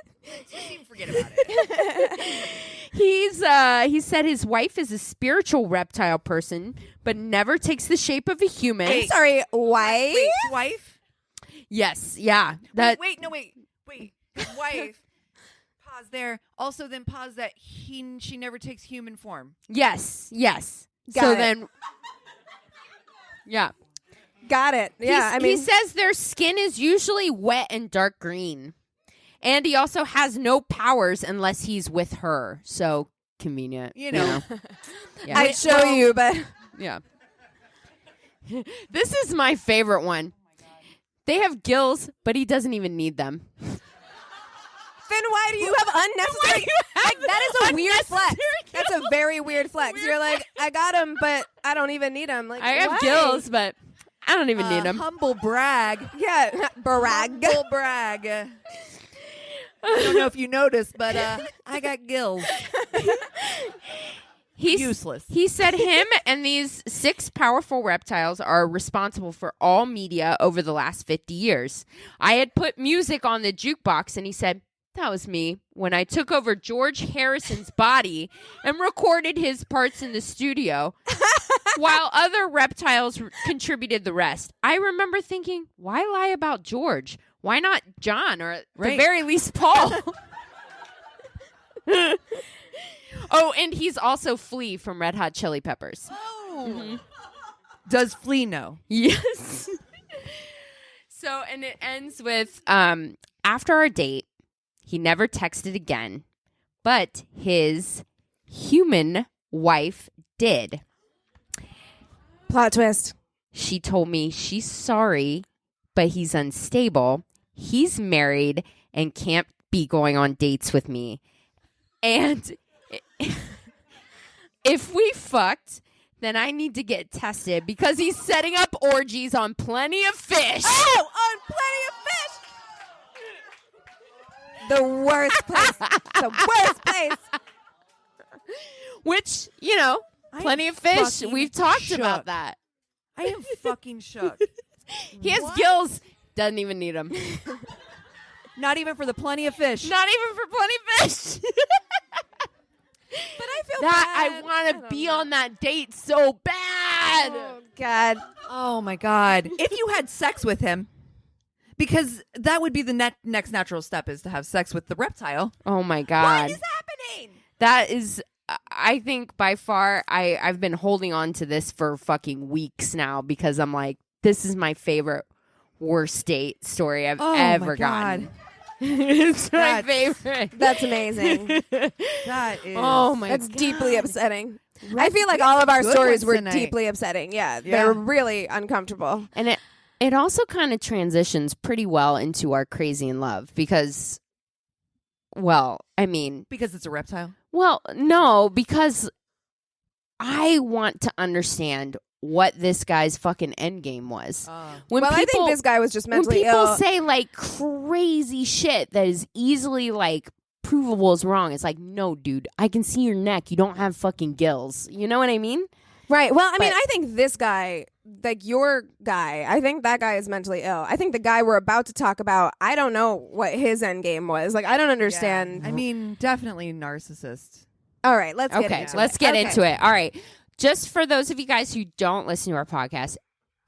even forget about it. He said his wife is a spiritual reptile person, but never takes the shape of a human. I'm sorry, wife? Wait, wife? Yes, yeah. Wait. His wife. Pause there. Also, then pause that she never takes human form. Yes. Got so it. then, yeah. Got it. Yeah, He says their skin is usually wet and dark green. And he also has no powers unless he's with her. So convenient. You know. Yeah. I'd show you, but Yeah. This is my favorite one. They have gills, but he doesn't even need them. then why do you have unnecessary? Like, that is a weird flex. That's a very weird flex. You're like, I got him, but I don't even need him. Like, I have why? gills, but I don't even need them. Humble brag. Yeah, brag. Humble brag. I don't know if you noticed, but I got gills. He's useless. He said him and these 6 powerful reptiles are responsible for all media over the last 50 years. I had put music on the jukebox, and he said, that was me when I took over George Harrison's body and recorded his parts in the studio, while other reptiles contributed the rest. I remember thinking, why lie about George? Why not John, or at the very least Paul? Oh, and he's also Flea from Red Hot Chili Peppers. Oh. Does Flea know? Yes. So, and it ends with, after our date, he never texted again, but his human wife did. Plot twist. She told me she's sorry, but he's unstable. he's married and can't be going on dates with me. And if we fucked, then I need to get tested because he's setting up orgies on Plenty of Fish. Oh, on Plenty of Fish. The worst place. The worst place. Which, you know, Plenty of Fish. We've talked about that. I am fucking shook. He has gills. Doesn't even need them. Not even for the Plenty of Fish. Not even for Plenty of Fish. But I feel that bad. I want to be on that date so bad. Oh, God. Oh, my God. If you had sex with him, because that would be the next natural step is to have sex with the reptile. Oh, my God. What is happening? That is, I think by far, I've been holding on to this for fucking weeks now because I'm like, this is my favorite worst date story I've ever gotten. It's my favorite. That's amazing. That is. Oh, my That's God. deeply upsetting. I feel like all of our good stories ones were tonight. deeply upsetting. Yeah, Yeah. they're really uncomfortable. And it also kind of transitions pretty well into our crazy in love because, well, I mean, Because it's a reptile? well, no, because I want to understand what this guy's fucking end game was. When Well, I think this guy was just mentally when people ill. say like crazy shit that is easily like provable as wrong, it's like, no, dude, I can see your neck. You don't have fucking gills. You know what I mean? Right. Well, I mean, But- I think this guy, like your guy, I think that guy is mentally ill. I think the guy we're about to talk about, I don't know what his end game was. Like, I don't understand. I mean, definitely narcissist. All right, let's get Okay, into let's it. get Okay. into it. All right. Just for those of you guys who don't listen to our podcast,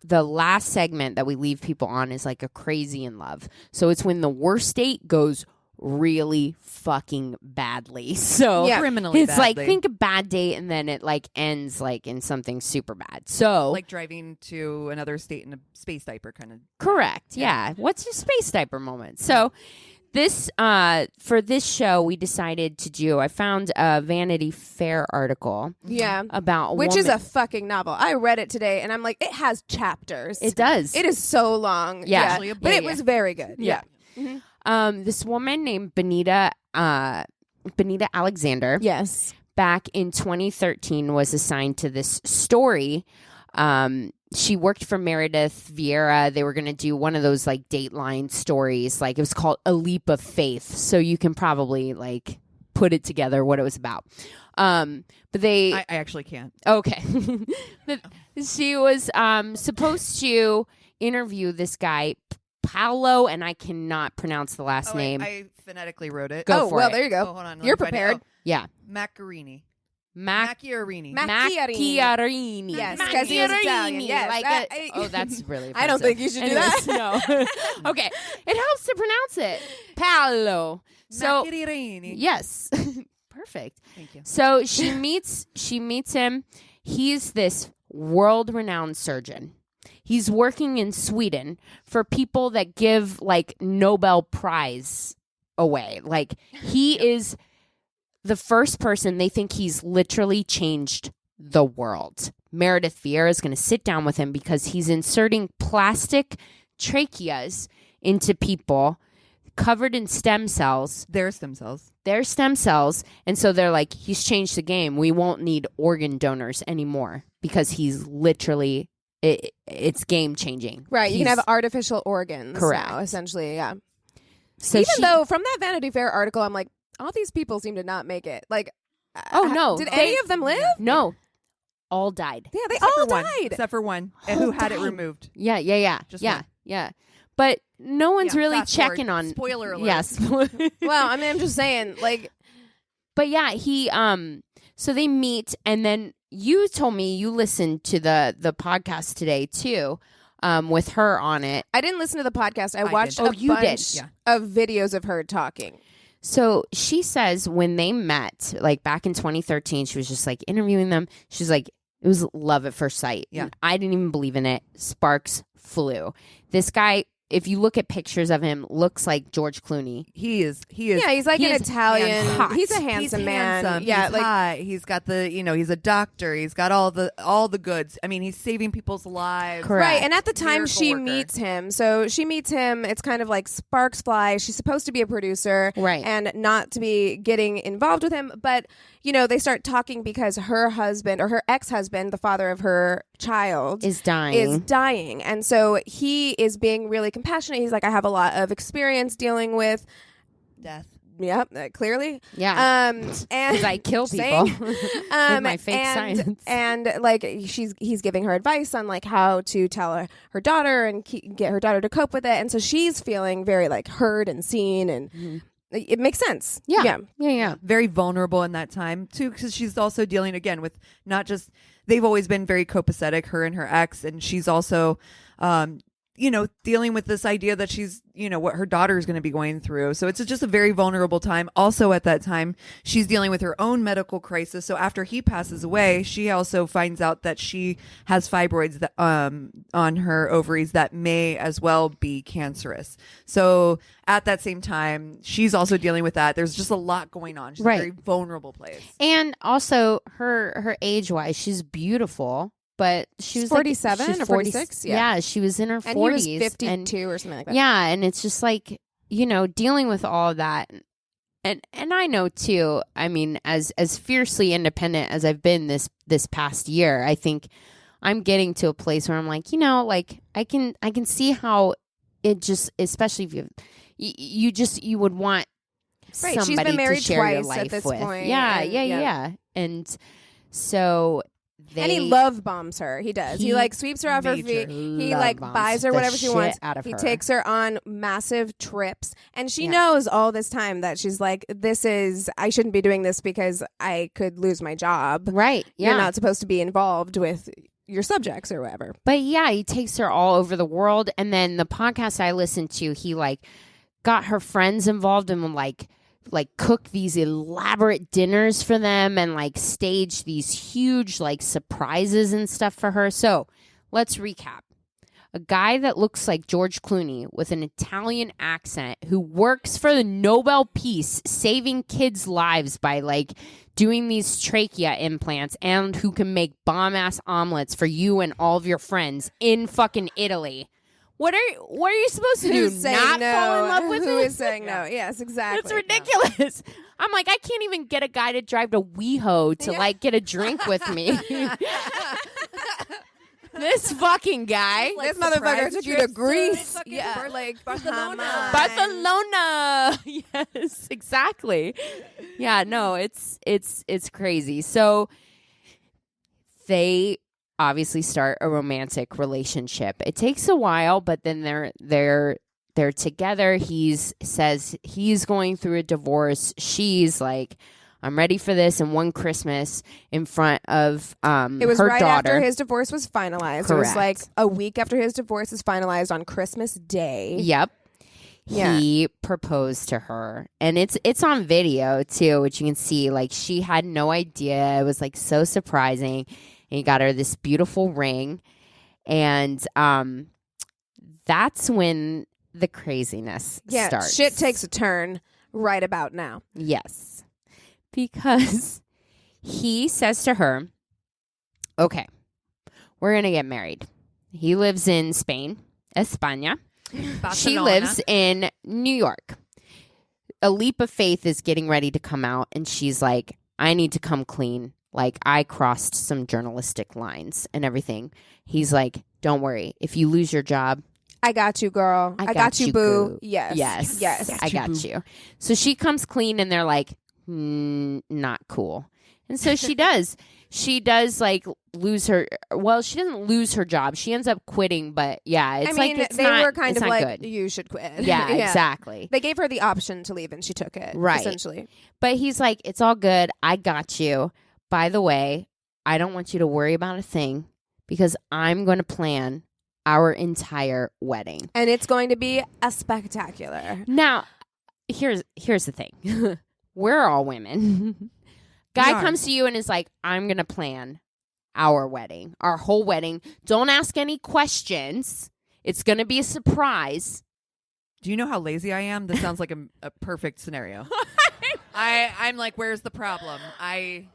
the last segment that we leave people on is like a crazy in love. So it's when the worst date goes really fucking badly. So Yeah. Criminally it's like, badly. think a bad date and then it like ends like in something super bad. So Like driving to another state in a space diaper kind of. correct. Yeah. What's your space diaper moment? So this for this show we decided to do, I found a Vanity Fair article Yeah. about a Which is woman- a fucking novel. I read it today, and I'm like, it has chapters. it does. It is so long. Yeah. Actually a But it book. was very good. Yeah. Yeah. This woman named Benita Alexander Yes. back in 2013 was assigned to this story. She worked for Meredith Vieira. They were going to do one of those like Dateline stories. Like it was called A Leap of Faith. So you can probably like put it together what it was about. But they I actually can't. okay. She was supposed to interview this guy Paolo, and I cannot pronounce the last name. I phonetically wrote it. Go Oh, for well, it. there you go. Oh, hold on. let You're me find it. prepared. Oh, Yeah. Macchiarini. Mac- Macchiarini. Macchiarini. Yes, 'cause he is Italian. Yes, Like that- oh, that's really I don't offensive. think you should do Anyways, that. No. Okay. It helps to pronounce it. Paolo. So, Macchiarini. yes. Perfect. Thank you. So she meets him. He's this world-renowned surgeon. He's working in Sweden for people that give like Nobel Prize away. Like he is the first person, they think he's literally changed the world. Meredith Vieira is going to sit down with him because he's inserting plastic tracheas into people covered in stem cells. Their stem cells. Their stem cells. And so they're like, he's changed the game. We won't need organ donors anymore because he's literally, it's game changing. Right. You can He's- have artificial organs. Correct. Now, essentially. Yeah. so Even she- though from that Vanity Fair article, I'm like, all these people seem to not make it. Like, Oh, no. Did They- any of them live? No, all died. Yeah, they Except all for one. died. Except for one All who had it died. removed. Yeah. Just yeah. one. Yeah. But no one's Yeah, really fast forward. checking on. Spoiler alert. Yes. Well, I mean, I'm just saying, like, But yeah, he so they meet, and then you told me you listened to the podcast today too, with her on it. I didn't listen to the podcast. I I watched did. a Oh, you did. bunch Yeah. of videos of her talking. So she says when they met, like back in 2013, she was just like interviewing them. She's like, it was love at first sight. Yeah. And I didn't even believe in it. Sparks flew. This guy if you look at pictures of him, looks like George Clooney. He is. Yeah, he's like an Italian. hot. He's a handsome man. Handsome. Yeah, he's like hot. He's got the, he's a doctor. He's got all the goods. I mean, he's saving people's lives. Correct. right. And at the time Miracle she worker. meets him, so she meets him. It's kind of like sparks fly. She's supposed to be a producer, Right. and not to be getting involved with him, but they start talking because her husband or her ex-husband, the father of her child, Is dying. and so he is being really compassionate. He's like, I have a lot of experience dealing with Death. Yep, clearly. Yeah. And Because I kill people Same. with my fake science. And like he's giving her advice on like how to tell her daughter and get her daughter to cope with it. And so she's feeling very like heard and seen, and it makes sense. Yeah. Very vulnerable in that time too, because she's also dealing again with not just, they've always been very copacetic, her and her ex, and she's also dealing with this idea that she's what her daughter is going to be going through. So it's just a very vulnerable time. Also at that time, she's dealing with her own medical crisis. So after he passes away, she also finds out that she has fibroids that, on her ovaries that may as well be cancerous. So at that same time, she's also dealing with that. There's just a lot going on. She's Right. a very vulnerable place. And also her age-wise, she's beautiful. But she was 47 like, or 46? Yeah, she was in her 40s. And he was 52 or something like that. Yeah, and it's just like, dealing with all of that. And I know too, I mean, as fiercely independent as I've been this past year, I think I'm getting to a place where I'm like, I can see how it just, especially if you would want Right, somebody she's been married to share your twice life at this with. point, Yeah, and- yeah. And so And he love bombs her. He does. He like sweeps her off her major feet. He love like bombs buys her the whatever she shit wants. out of He her. takes her on massive trips, and she Yeah. knows all this time that she's like, I shouldn't be doing this because I could lose my job. Right. Yeah. You're not supposed to be involved with your subjects or whatever. But yeah, he takes her all over the world. And then the podcast I listened to, he like got her friends involved and like cook these elaborate dinners for them and like stage these huge like surprises and stuff for her. So let's recap. A guy that looks like George Clooney with an Italian accent who works for the Nobel Peace, saving kids' lives by like doing these trachea implants, and who can make bomb-ass omelets for you and all of your friends in fucking Italy. What are you supposed to do? Who's saying Not no? fall in love with Who him? is saying no? Yes, exactly. That's ridiculous. I'm like, I can't even get a guy to drive to WeHo to like get a drink with me. This fucking guy. This motherfucker took you to Greece. Yeah, like Barcelona. Barcelona. Yes, exactly. Yeah, no, it's crazy. So they obviously start a romantic relationship. It takes a while, but then they're together. He says he's going through a divorce. She's like, I'm ready for this. And one Christmas in front of It was her right daughter. after his divorce was finalized. It was Correct. like a week after his divorce is finalized on Christmas Day. Yep. Yeah. He proposed to her, and it's on video too, which you can see. Like, she had no idea. It was like so surprising. And he got her this beautiful ring, and that's when the craziness starts. Shit takes a turn right about now. Yes, because he says to her, "Okay, we're gonna get married." He lives in Spain, España. Barcelona. She lives in New York. A Leap of Faith is getting ready to come out, and she's like, I need to come clean. Like, I crossed some journalistic lines and everything. He's like, don't worry. If you lose your job, I got you, girl. I got you, boo. Yes. Yes. I got you. So she comes clean, and they're like, not cool. And so she does. She does like lose her. Well, she doesn't lose her job. She ends up quitting. But yeah, it's I mean, like it's they not, were kind it's of not like, good. you should quit. Yeah, exactly. They gave her the option to leave, and she took it. Right. Essentially. But he's like, it's all good. I got you. By the way, I don't want you to worry about a thing because I'm going to plan our entire wedding. And it's going to be a spectacular. Now, here's the thing. We're all women. Guy comes to you and is like, I'm going to plan our wedding, our whole wedding. Don't ask any questions. It's going to be a surprise. Do you know how lazy I am? This sounds like a perfect scenario. I'm like, where's the problem? I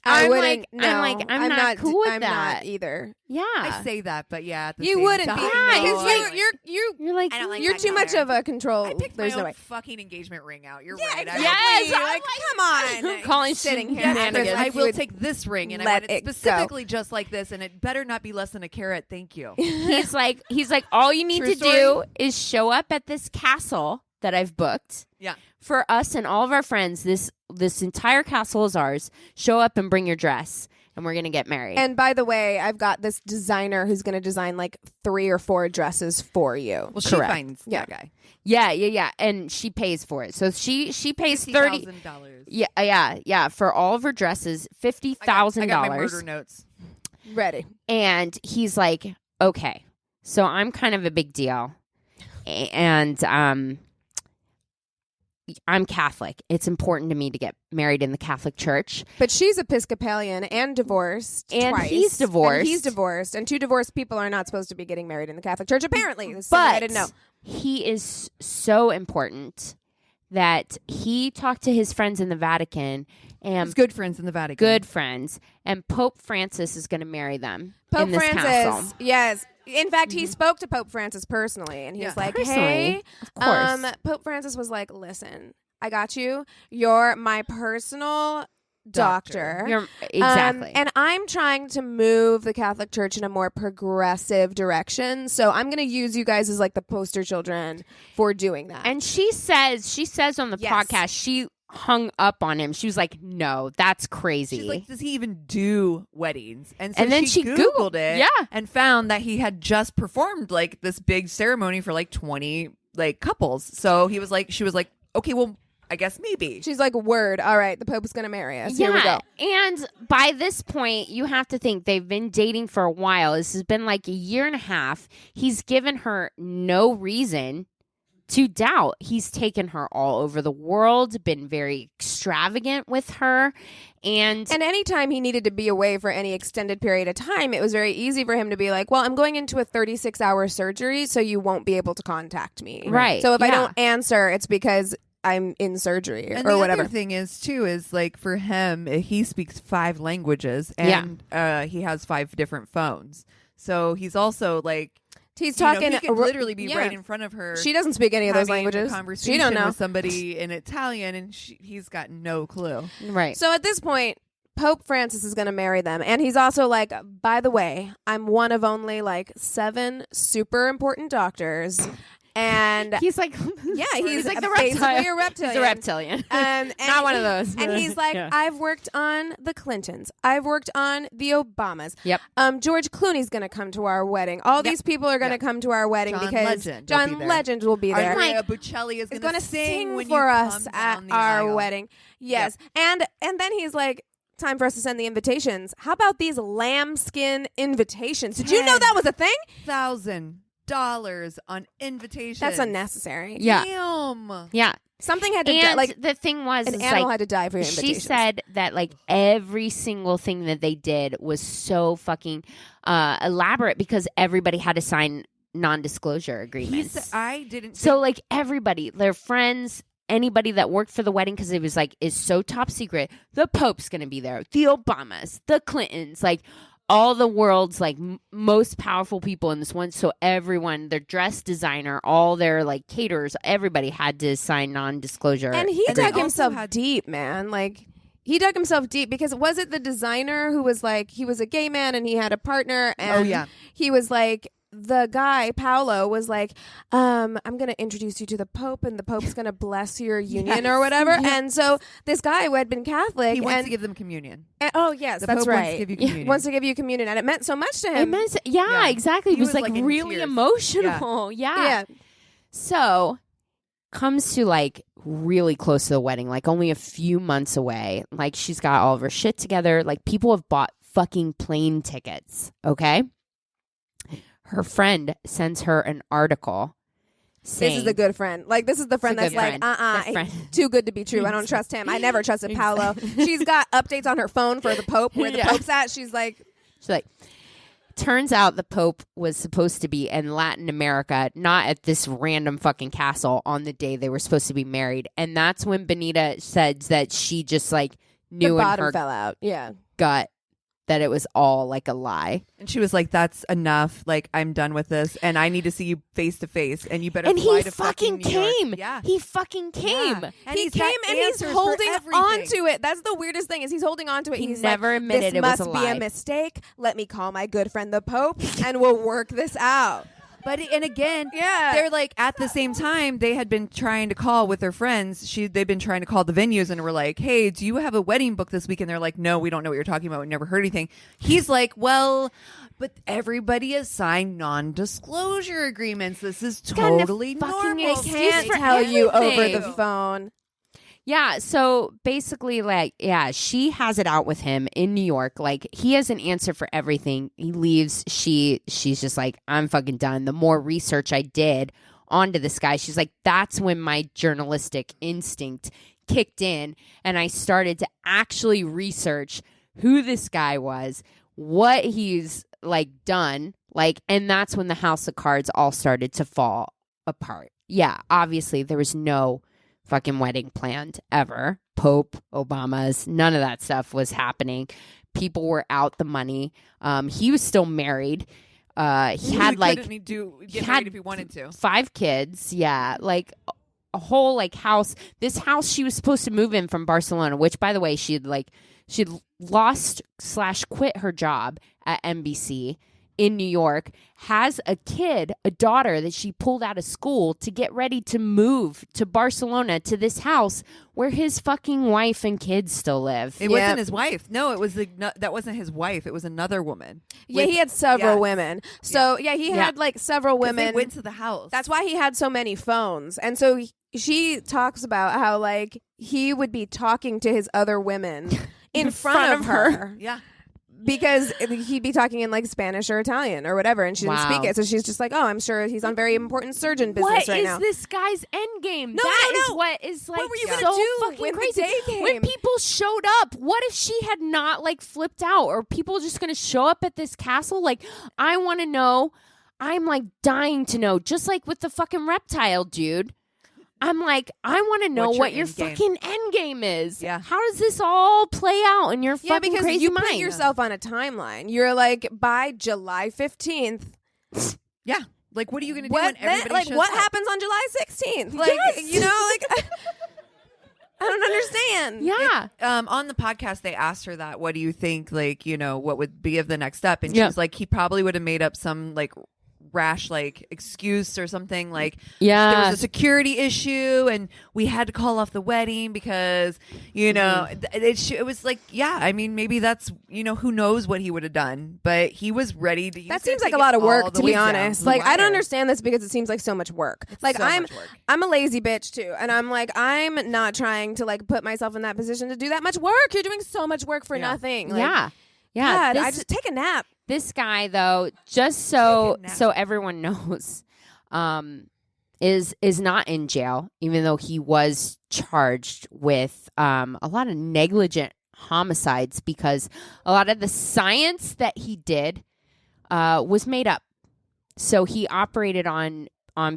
I'm wouldn't. like, I'm not cool with I'm that. not either. Yeah. I say that, but yeah, at the You same wouldn't time, be. Yeah, Because no, you're like, I don't like you're that too much color. of a control. I picked There's my no own way. fucking engagement ring out. You're Yeah, right. exactly. Yes, You're I'm like, come on. calling sitting shit here. shenanigans. acting I like will you take this ring, and I let want it it go. specifically just like this, and it better not be less than a carat. Thank you. he's like, all you need True to story. do is show up at this castle that I've booked. Yeah. For us and all of our friends, this entire castle is ours. Show up and bring your dress, and we're gonna get married. And by the way, I've got this designer who's going to design like 3 or 4 dresses for you. Well, she Correct. finds Yeah. that guy. yeah, and she pays for it. So she pays $30. $50,000. Yeah. For all of her dresses, $50,000. I got my murder notes. Ready. And he's like, okay, so I'm kind of a big deal, and I'm Catholic. It's important to me to get married in the Catholic Church. But she's Episcopalian and divorced And twice. he's divorced. And he's divorced. And 2 divorced people are not supposed to be getting married in the Catholic Church, apparently. This is something I But didn't know. he is so important that he talked to his friends in the Vatican and His good friends in the Vatican. good friends, and Pope Francis is going to marry them Pope in this Francis, castle. yes. In fact, he spoke to Pope Francis personally, and he was like, Personally, hey, of course. Pope Francis was like, listen, I got you. You're my personal doctor. You're, exactly. And I'm trying to move the Catholic Church in a more progressive direction. So I'm going to use you guys as like the poster children for doing that. And she says on the Yes. podcast, she hung up on him. She was like, no, that's crazy. She's like, does he even do weddings? And And then she Googled it, yeah. and found that he had just performed like this big ceremony for like 20 like couples. So he was like, she was like, okay, well, I guess maybe. She's like, word, all right, the Pope's going to marry us. Here we go. And by this point, you have to think they've been dating for a while. This has been like a year and a half. He's given her no reason to doubt. He's taken her all over the world, been very extravagant with her. And anytime he needed to be away for any extended period of time, it was very easy for him to be like, well, I'm going into a 36-hour surgery, so you won't be able to contact me. Right. So if I Yeah. don't answer, it's because I'm in surgery And or the whatever. other thing is too is like for him, he speaks 5 languages, and he has 5 different phones. So he's also like, He's you know, talking he could literally be right in front of her. She doesn't speak any of those having languages. A conversation She don't know. with somebody in Italian, and he's got no clue. right. So at this point, Pope Francis is going to marry them. And he's also like, by the way, I'm one of only like 7 super important doctors. And He's like, yeah, he's like the basically reptile. a reptilian. He's a reptilian. And Not one of those. And he's like, Yeah. I've worked on the Clintons. I've worked on the Obamas. Yep. George Clooney's going to come to our wedding. All these people are going to come to our wedding John because Legend will be John there. Legend will be there. Andrea Bocelli is Is going to sing when for you us come at down the our aisle. wedding. Yes. And then he's like, time for us to send the invitations. How about these lambskin invitations? Did you know that was a thing? $1,000 on invitations. That's unnecessary. Yeah. Damn. Yeah. Something had to die. And Like the thing was, an is animal like, had to die for your she invitations. said that like every single thing that they did was so fucking elaborate because everybody had to sign non-disclosure agreements. I didn't. So like everybody, their friends, anybody that worked for the wedding, because it was like is so top secret. The Pope's gonna be there, the Obamas, the Clintons, like all the world's like most powerful people in this one. So everyone, their dress designer, all their like caterers, everybody had to sign non-disclosure. And he And they dug also himself had- deep, man. Like he dug himself deep because was it the designer who was like he was a gay man and he had a partner and yeah. he was like the guy Paolo was like I'm going to introduce you to the Pope and the Pope's going to bless your union or whatever. And so this guy who had been Catholic He wants and to give them communion. oh yes, The that's Pope right. wants to give you communion. Wants to give you communion and it meant so much to him. it meant, yeah, exactly. It He was, was, like, like, in really tears. emotional. yeah. So comes to like really close to the wedding, like only a few months away. Like she's got all of her shit together. Like people have bought fucking plane tickets. Okay. Her friend sends her an article saying, This is the good friend. Like this is the friend It's that's a good like, friend. The friend. too good to be true. I don't trust him. I never trusted Paolo. She's got updates on her phone for the Pope, where the Yeah. Pope's at. She's like, she's like, Turns out the Pope was supposed to be in Latin America, not at this random fucking castle on the day they were supposed to be married. And that's when Benita said that she just like knew The in bottom her fell out. Yeah. gut that it was all like a lie. And she was like, "That's enough. Like, I'm done with this, and I need to see you face to face. And you better And fly he to fucking New York." came. Yeah, He fucking came. Yeah. And He he's got came and he's answers for holding everything. on to it. That's the weirdest thing is he's holding on to it. He He's never like, admitted this it was must a be lie. a mistake. Let me call my good friend the Pope and we'll work this out. But and again, Yeah. they're like at the same time they had been trying to call with their friends. They've been trying to call the venues and were like, "Hey, do you have a wedding book this week?" And they're like, "No, we don't know what you're talking about. We never heard anything." He's like, "Well, but everybody has signed non-disclosure agreements. This is kind of totally fucking normal. excuse Can't for tell you over everything. the phone. Yeah, so basically, like, yeah, she has it out with him in New York. Like, he has an answer for everything. He leaves. She's just like, I'm fucking done. The more research I did onto this guy, she's like, that's when my journalistic instinct kicked in, and I started to actually research who this guy was, what he's like done, like, and that's when the House of Cards all started to fall apart. Yeah, obviously, there was no fucking wedding planned ever. Pope, Obama's, none of that stuff was happening. People were out the money. He was still married. He had like couldn't he get had married if he wanted to? 5 kids. Yeah, like a whole like house. This house she was supposed to move in from Barcelona, which by the way she'd lost / quit her job at NBC in New York, has a daughter that she pulled out of school to get ready to move to Barcelona to this house where his fucking wife and kids still live. It wasn't his wife. No, it was that wasn't his wife. It was another woman. Yeah, he had several women. So he had like several 'Cause women. They went to the house. That's why he had so many phones. And so she talks about how like he would be talking to his other women in front of her. Yeah. Because he'd be talking in like Spanish or Italian or whatever, and she didn't Wow. speak it. So she's just like, "Oh, I'm sure he's on very important surgeon business What right is now." this guy's end game? No, That no, is no. what is like What were you so gonna do fucking when the crazy. day came? When people showed up, what if she had not like flipped out? Or people just gonna show up at this castle? Like, I want to know. I'm like dying to know. Just like with the fucking reptile dude. I'm like, I want to know What's what your your end game? fucking end game is. Yeah. How does this all play out in your Yeah, fucking because crazy you mind? put yourself on a timeline. You're like, by July 15th, Yeah. Like, what are you going to do what when everybody then, like shows what up? happens on July 16th? Like, you know, like I don't understand. Yeah. On the podcast, they asked her that. What do you think? Like, you know, what would be of the next step? And Yeah. she's like, he probably would have made up some like rash like excuse or something. Like, Yeah. there was a security issue, and we had to call off the wedding because, you know, it was like, yeah. I mean, maybe that's, you know, who knows what he would have done, but he was ready to. That seems like a lot of work, to be honest. Like, I don't understand. understand this because it seems like so much work. Like, so I'm much work. I'm a lazy bitch too, and I'm like, I'm not trying to like put myself in that position to do that much work. You're doing so much work for Yeah. nothing. Like, Yeah. Yeah. God, I This- just take a nap. This guy, though, just so Take a nap. so everyone knows, is not in jail, even though he was charged with a lot of negligent homicides because a lot of the science that he did was made up. So he operated on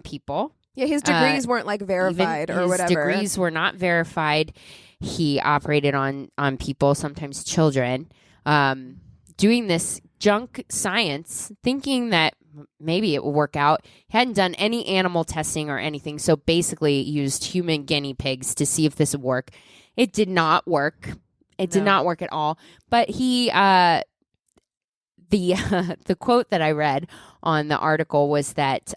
people. Yeah, his degrees weren't like verified Even or his whatever. degrees were not verified. He operated on people, sometimes children, doing this junk science, thinking that maybe it will work out. He hadn't done any animal testing or anything, so basically used human guinea pigs to see if this would work. It did not work. It did not work at all. But he, the quote that I read on the article was that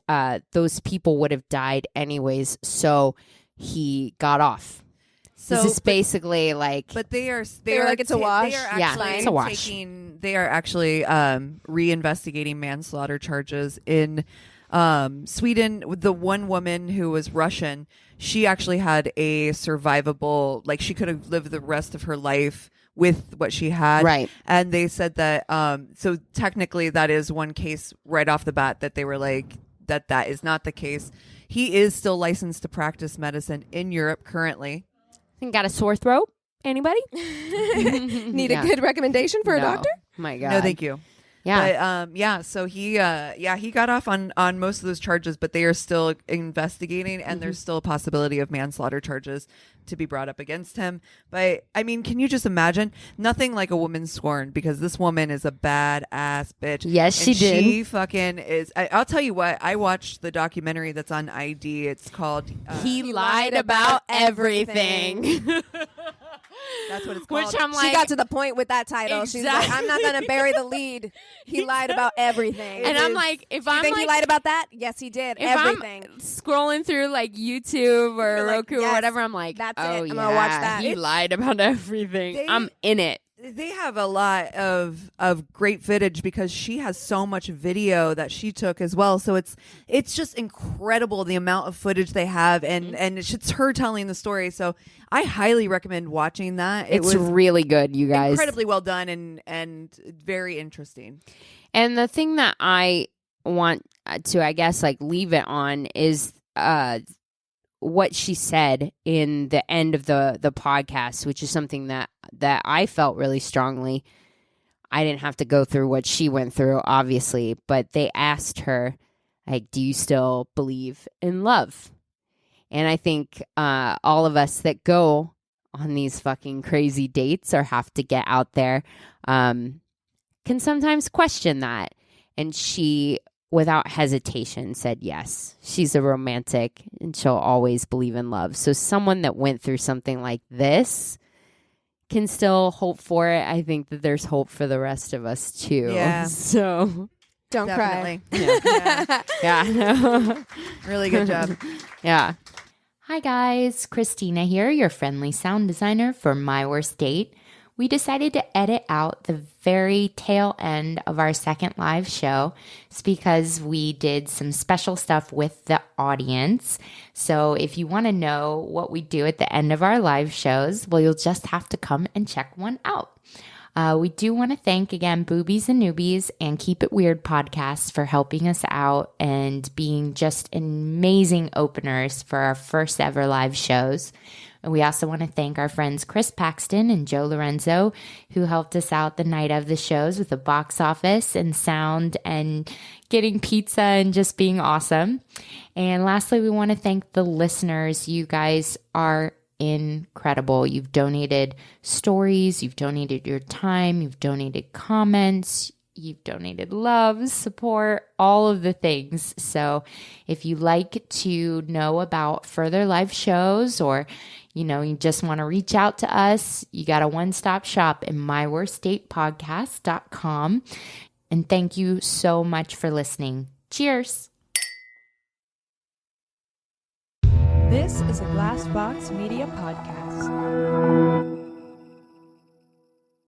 those people would have died anyways, so he got off. So This is basically like, But they are like, it's a wash? They are Yeah, actually it's a wash. They are actually reinvestigating manslaughter charges in Sweden. The one woman who was Russian, she actually had a survivable, like she could have lived the rest of her life with what she had. Right. And they said that, so technically that is one case right off the bat that they were like, that is not the case. He is still licensed to practice medicine in Europe currently. got a sore throat? Anybody? Need Yeah. a good recommendation for a No. doctor? My God. No, thank you. Yeah. But so he got off on most of those charges, but they are still investigating, and there's still a possibility of manslaughter charges to be brought up against him. But I mean, can you just imagine? Nothing like a woman scorned, because this woman is a badass bitch. Yes, she and did. She fucking is. I'll tell you what. I watched the documentary that's on ID. It's called He lied about everything. That's what it's called. Which I'm She like, got to the point with that title. She's like, Exactly. I'm not going to bury the lead. He lied about everything. and I'm like, if you I'm think like, he lied about that? Yes, he did. if Everything. I'm scrolling through like YouTube or You're like, Roku or yes, whatever, I'm like, that's it. oh I'm yeah, gonna watch that. he It's- lied about everything. I'm in it. They have a lot of great footage, because she has so much video that she took as well. So it's just incredible the amount of footage they have, and it's her telling the story. So I highly recommend watching that. It It's was really good, you guys. incredibly well done and very interesting. And the thing that I want to, I guess, like leave it on is what she said in the end of the podcast, which is something that I felt really strongly. I didn't have to go through what she went through, obviously, but they asked her, like, do you still believe in love? And I think all of us that go on these fucking crazy dates or have to get out there can sometimes question that. And she, without hesitation, said yes. She's a romantic and she'll always believe in love. So someone that went through something like this can still hope for it. I think that there's hope for the rest of us too. Yeah. So Don't Definitely. cry. yeah. Really good job. Yeah. Hi guys, Christina here, your friendly sound designer for My Worst Date. We decided to edit out the very tail end of our second live show. It's because we did some special stuff with the audience. So if you want to know what we do at the end of our live shows, well, you'll just have to come and check one out. We do want to thank again Boobies and Newbies and Keep It Weird podcast for helping us out and being just amazing openers for our first ever live shows. And we also want to thank our friends Chris Paxton and Joe Lorenzo, who helped us out the night of the shows with the box office and sound and getting pizza and just being awesome. And lastly, we want to thank the listeners. You guys are incredible. You've donated stories, you've donated your time, you've donated comments, you've donated love, support, all of the things. So if you like to know about further live shows, or you just want to reach out to us, you got a one-stop shop in myworstdatepodcast.com. And thank you so much for listening. Cheers. This is a Glass Box Media podcast.